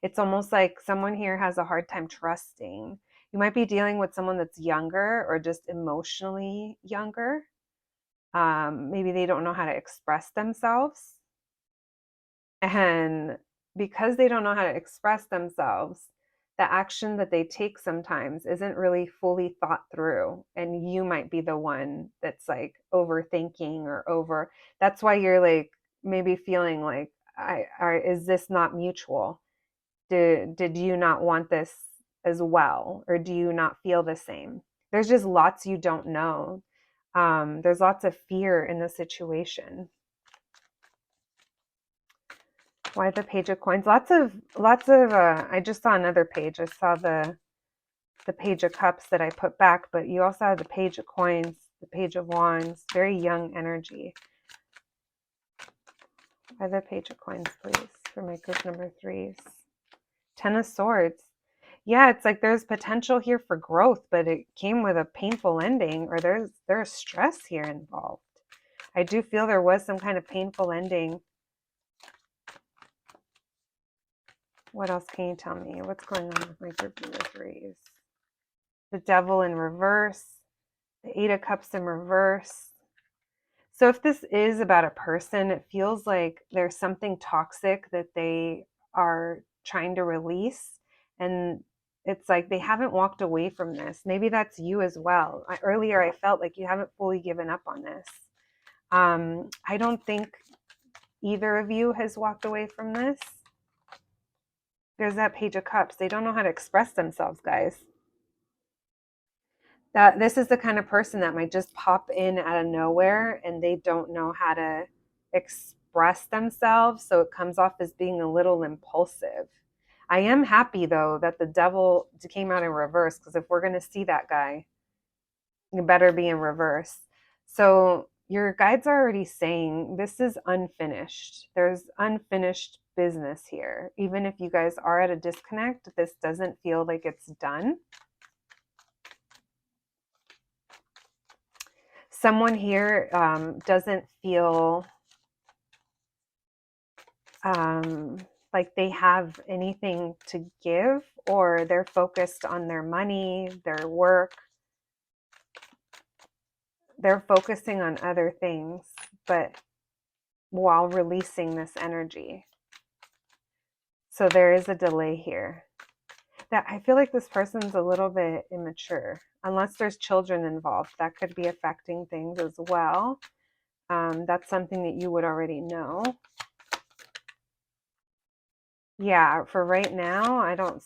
It's almost like someone here has a hard time trusting. You might be dealing with someone that's younger or just emotionally younger. Maybe they don't know how to express themselves. And because they don't know how to express themselves, the action that they take sometimes isn't really fully thought through. And you might be the one that's like overthinking that's why you're like maybe feeling like, is this not mutual? Did you not want this as well? Or do you not feel the same? There's just lots you don't know. There's lots of fear in the situation. Why the Page of Coins? Lots of I just saw another page. I saw the Page of Cups that I put back, but you also have the Page of Coins. the Page of Wands, very young energy. By the Page of Coins, please, for my group number 3s. 10 of Swords. Yeah, it's like there's potential here for growth, but it came with a painful ending, or there's stress here involved. I do feel there was some kind of painful ending. What else can you tell me? What's going on with my group number 3s? The Devil in reverse, the 8 of Cups in reverse. So if this is about a person, it feels like there's something toxic that they are trying to release. And it's like they haven't walked away from this. Maybe that's you as well. Earlier, I felt like you haven't fully given up on this. I don't think either of you has walked away from this. There's that Page of Cups. They don't know how to express themselves, guys. That this is the kind of person that might just pop in out of nowhere and they don't know how to express themselves, so it comes off as being a little impulsive. I am happy though that the Devil came out in reverse, because if we're going to see that guy, you better be in reverse. So your guides are already saying this is unfinished. There's unfinished business here. Even if you guys are at a disconnect, this doesn't feel like it's done. Someone here doesn't feel like they have anything to give, or they're focused on their money, their work. They're focusing on other things, but while releasing this energy. So there is a delay here. That I feel like this person's a little bit immature, unless there's children involved. That could be affecting things as well. That's something that you would already know. Yeah, for right now, I don't,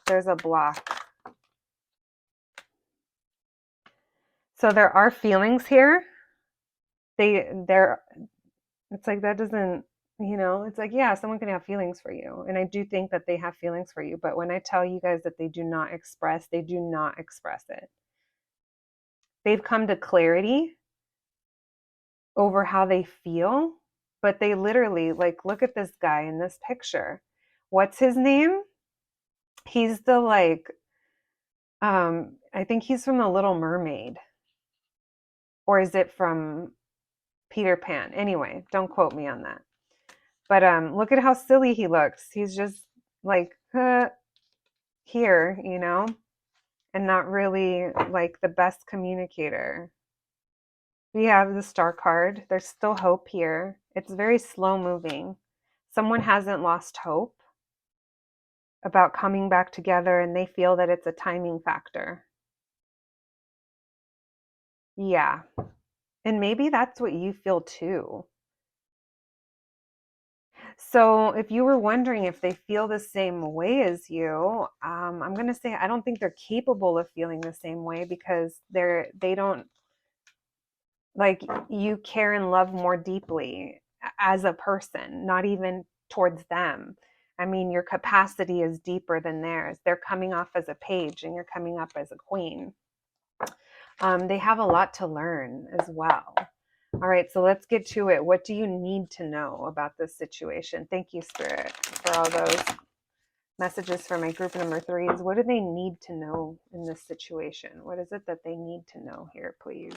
there's a block. So there are feelings here. It's like that doesn't, it's like, yeah, someone can have feelings for you. And I do think that they have feelings for you. But when I tell you guys that they do not express it. They've come to clarity over how they feel, but they literally, like, look at this guy in this picture. What's his name? He's the I think he's from The Little Mermaid. Or is it from Peter Pan? Anyway, don't quote me on that. But look at how silly he looks. He's just like here, and not really like the best communicator. We have the Star card. There's still hope here. It's very slow moving. Someone hasn't lost hope about coming back together, and they feel that it's a timing factor. Yeah. And maybe that's what you feel too. So if you were wondering if they feel the same way as you, I'm going to say I don't think they're capable of feeling the same way, because they don't, like, you care and love more deeply as a person, not even towards them. I mean, your capacity is deeper than theirs. They're coming off as a page and you're coming up as a queen. They have a lot to learn as well. All right, so let's get to it. What do you need to know about this situation? Thank you, Spirit, for all those messages for my group number 3s. What do they need to know in this situation? What is it that they need to know here, please?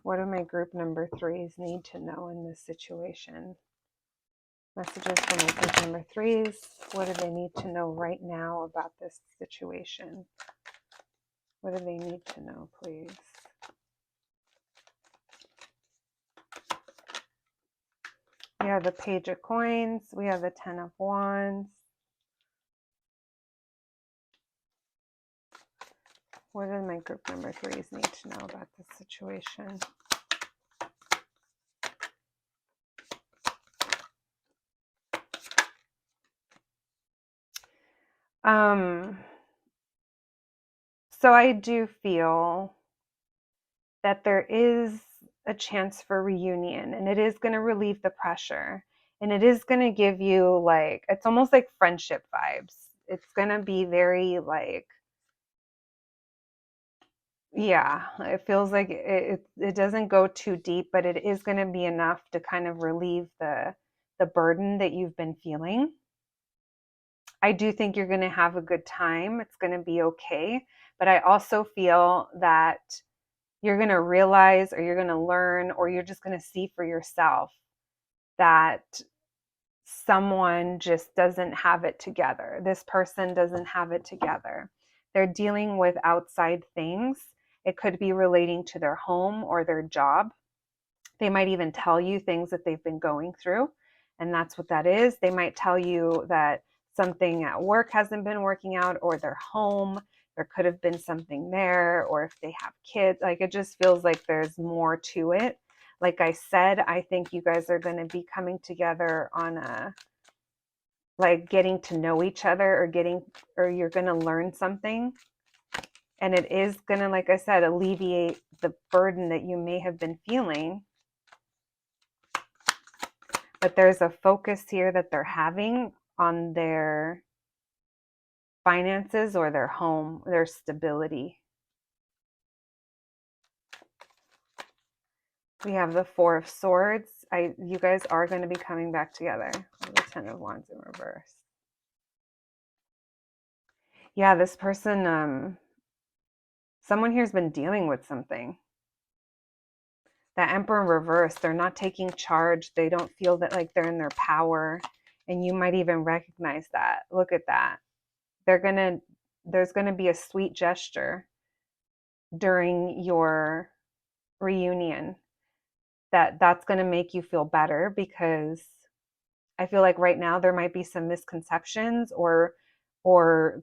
What do my group number 3s need to know in this situation? Messages for my group number 3s. What do they need to know right now about this situation? What do they need to know, please? We have the Page of Coins. We have the 10 of Wands. What do my group number 3s need to know about this situation? So I do feel that there is a chance for reunion, and it is going to relieve the pressure, and it is going to give you, like, it's almost like friendship vibes. It's going to be very like Yeah, it feels like it doesn't go too deep, but it is going to be enough to kind of relieve the burden that you've been feeling. I do think you're going to have a good time. It's going to be okay. But I also feel that you're going to realize, or you're going to learn, or you're just going to see for yourself that someone just doesn't have it together. This person doesn't have it together. They're dealing with outside things. It could be relating to their home or their job. They might even tell you things that they've been going through, and that's what that is. They might tell you that something at work hasn't been working out, or their home, there could have been something there, or if they have kids. Like, it just feels like there's more to it. Like I said, I think you guys are going to be coming together on a, like, getting to know each other, or you're going to learn something, and it is going to, like I said, alleviate the burden that you may have been feeling. But there's a focus here that they're having on their finances or their home, their stability. We have the Four of Swords. You guys are going to be coming back together. The Ten of Wands in reverse. Yeah, this person, someone here's been dealing with something. That Emperor in reverse, they're not taking charge. They don't feel that like they're in their power. And you might even recognize that. Look at that. There's gonna be a sweet gesture during your reunion that's going to make you feel better, because I feel like right now there might be some misconceptions, or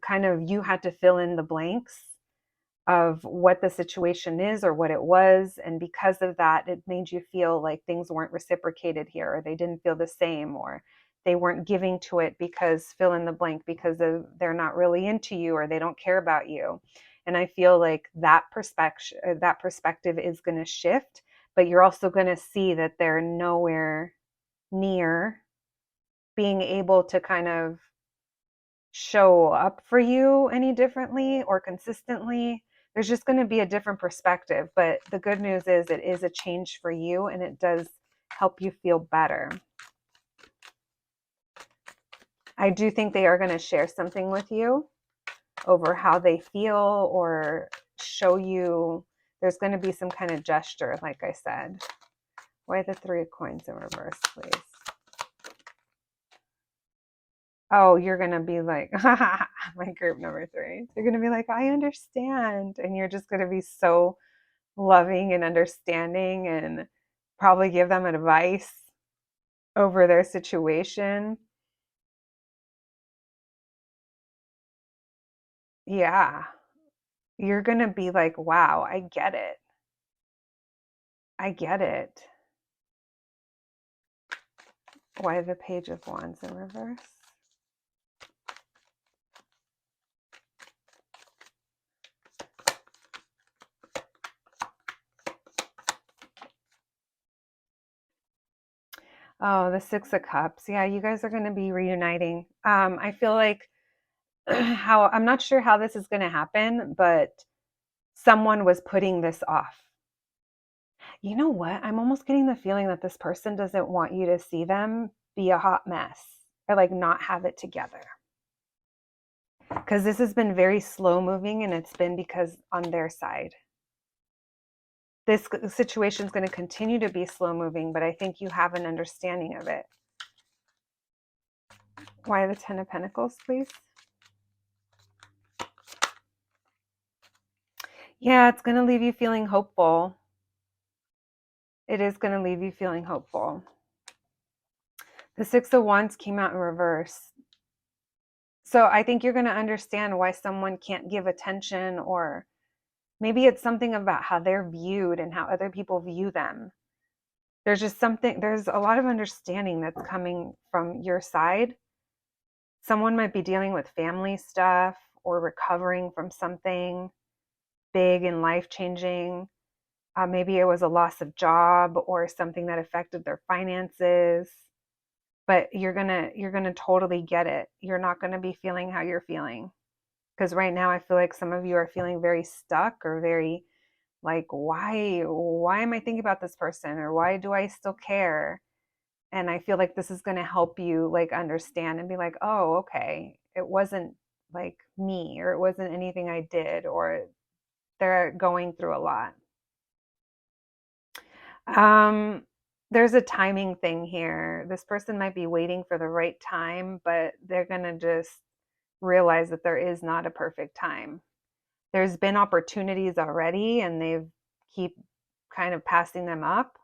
kind of you had to fill in the blanks of what the situation is or what it was, and because of that it made you feel like things weren't reciprocated here, or they didn't feel the same, or they weren't giving to it because fill in the blank, because of they're not really into you, or they don't care about you. And I feel like that perspective is going to shift, but you're also going to see that they're nowhere near being able to kind of show up for you any differently or consistently. There's just going to be a different perspective. But the good news is it is a change for you, and it does help you feel better. I do think they are going to share something with you over how they feel, or show you. There's going to be some kind of gesture, like I said. Why the Three of Coins in reverse, please? Oh, you're going to be like, my group number 3. You're going to be like, I understand. And you're just going to be so loving and understanding, and probably give them advice over their situation. Yeah. You're going to be like, wow, I get it. I get it. Why the Page of Wands in reverse? Oh, the Six of Cups. Yeah, you guys are going to be reuniting. I feel like I'm not sure how this is going to happen, but someone was putting this off. You know what? I'm almost getting the feeling that this person doesn't want you to see them be a hot mess, or like not have it together. Because this has been very slow moving, and it's been because on their side. This situation is going to continue to be slow moving, but I think you have an understanding of it. Why the Ten of Pentacles, please? Yeah, it's going to leave you feeling hopeful. It is going to leave you feeling hopeful. The Six of Wands came out in reverse. So I think you're going to understand why someone can't give attention, or maybe it's something about how they're viewed and how other people view them. There's a lot of understanding that's coming from your side. Someone might be dealing with family stuff, or recovering from something big and life-changing. Maybe it was a loss of job, or something that affected their finances. But you're gonna totally get it. You're not gonna be feeling how you're feeling, because right now I feel like some of you are feeling very stuck, or very Like, why am I thinking about this person, or why do I still care? And I feel like this is going to help you like understand and be like, oh, okay, it wasn't like me, or it wasn't anything I did, or they're going through a lot. Um, there's a timing thing here. This person might be waiting for the right time, but they're going to just realize that there is not a perfect time. There's been opportunities already and they've keep kind of passing them up.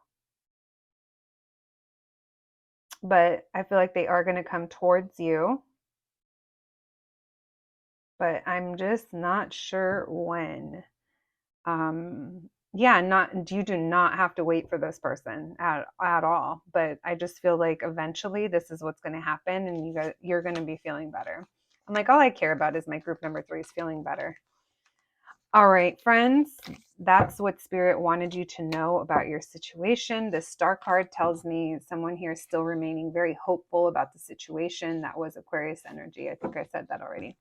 But I feel like they are going to come towards you. But I'm just not sure when. Yeah, not you do not have to wait for this person at all. But I just feel like eventually this is what's going to happen, and you're going to be feeling better. I'm like, all I care about is my group number 3 is feeling better. All right, friends, that's what Spirit wanted you to know about your situation. The Star card tells me someone here is still remaining very hopeful about the situation. That was Aquarius energy. I think I said that already.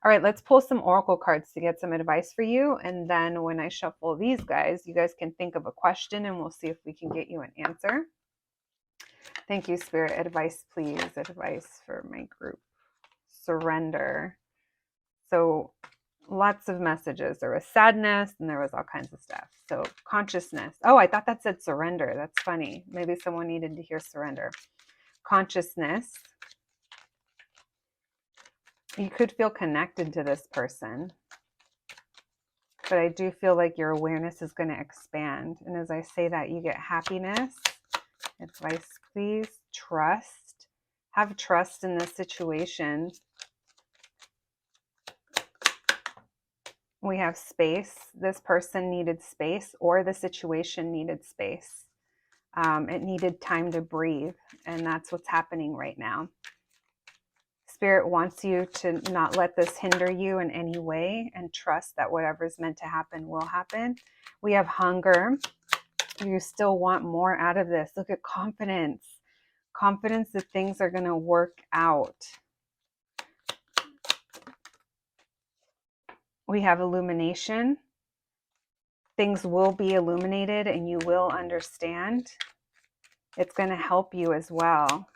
All right, let's pull some oracle cards to get some advice for you. And then when I shuffle these guys, you guys can think of a question and we'll see if we can get you an answer. Thank you, Spirit. Advice, please. Advice for my group. Surrender. So lots of messages. There was sadness and there was all kinds of stuff. So consciousness. Oh, I thought that said surrender. That's funny. Maybe someone needed to hear surrender. Consciousness. You could feel connected to this person, but I do feel like your awareness is going to expand. And as I say that, you get happiness. Advice, please. Trust. Have trust in this situation. We have space. This person needed space, or the situation needed space. It needed time to breathe, and that's what's happening right now. Spirit wants you to not let this hinder you in any way, and trust that whatever's meant to happen will happen. We have hunger. You still want more out of this. Look at confidence. Confidence that things are going to work out. We have illumination. Things will be illuminated and you will understand. It's going to help you as well.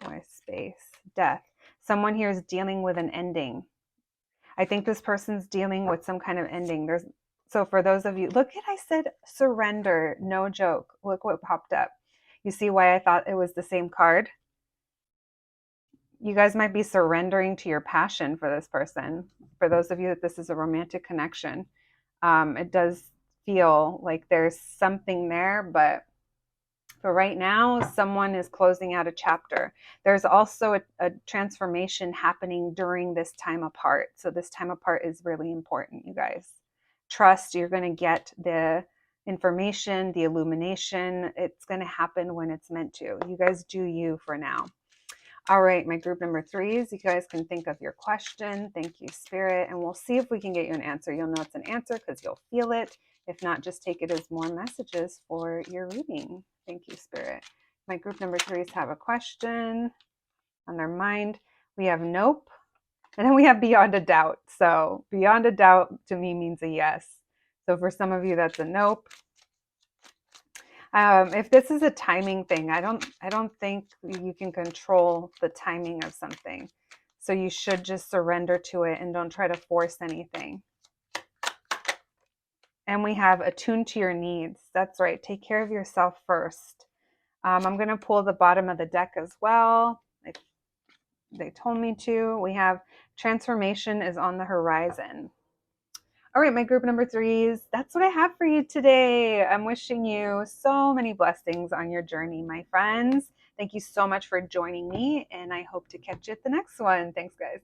Why space? Death. Someone here is dealing with an ending. I think this person's dealing with some kind of ending. So for those of you, look at, I said surrender, no joke. Look what popped up. You see why I thought it was the same card? You guys might be surrendering to your passion for this person. For those of you that this is a romantic connection, it does feel like there's something there, but for right now, someone is closing out a chapter. There's also a transformation happening during this time apart. So this time apart is really important, you guys. Trust, you're going to get the information, the illumination. It's going to happen when it's meant to. You guys do you for now. All right, my group number 3s, you guys can think of your question. Thank you, Spirit. And we'll see if we can get you an answer. You'll know it's an answer because you'll feel it. If not, just take it as more messages for your reading. Thank you, Spirit. My group number 3s have a question on their mind. We have nope. And then we have beyond a doubt. So beyond a doubt to me means a yes. So for some of you, that's a nope. If this is a timing thing, I don't think you can control the timing of something. So you should just surrender to it and don't try to force anything. And we have attune to your needs. That's right. Take care of yourself first. I'm going to pull the bottom of the deck as well. They told me to. We have transformation is on the horizon. All right, my group number 3s, that's what I have for you today. I'm wishing you so many blessings on your journey, my friends. Thank you so much for joining me, and I hope to catch you at the next one. Thanks, guys.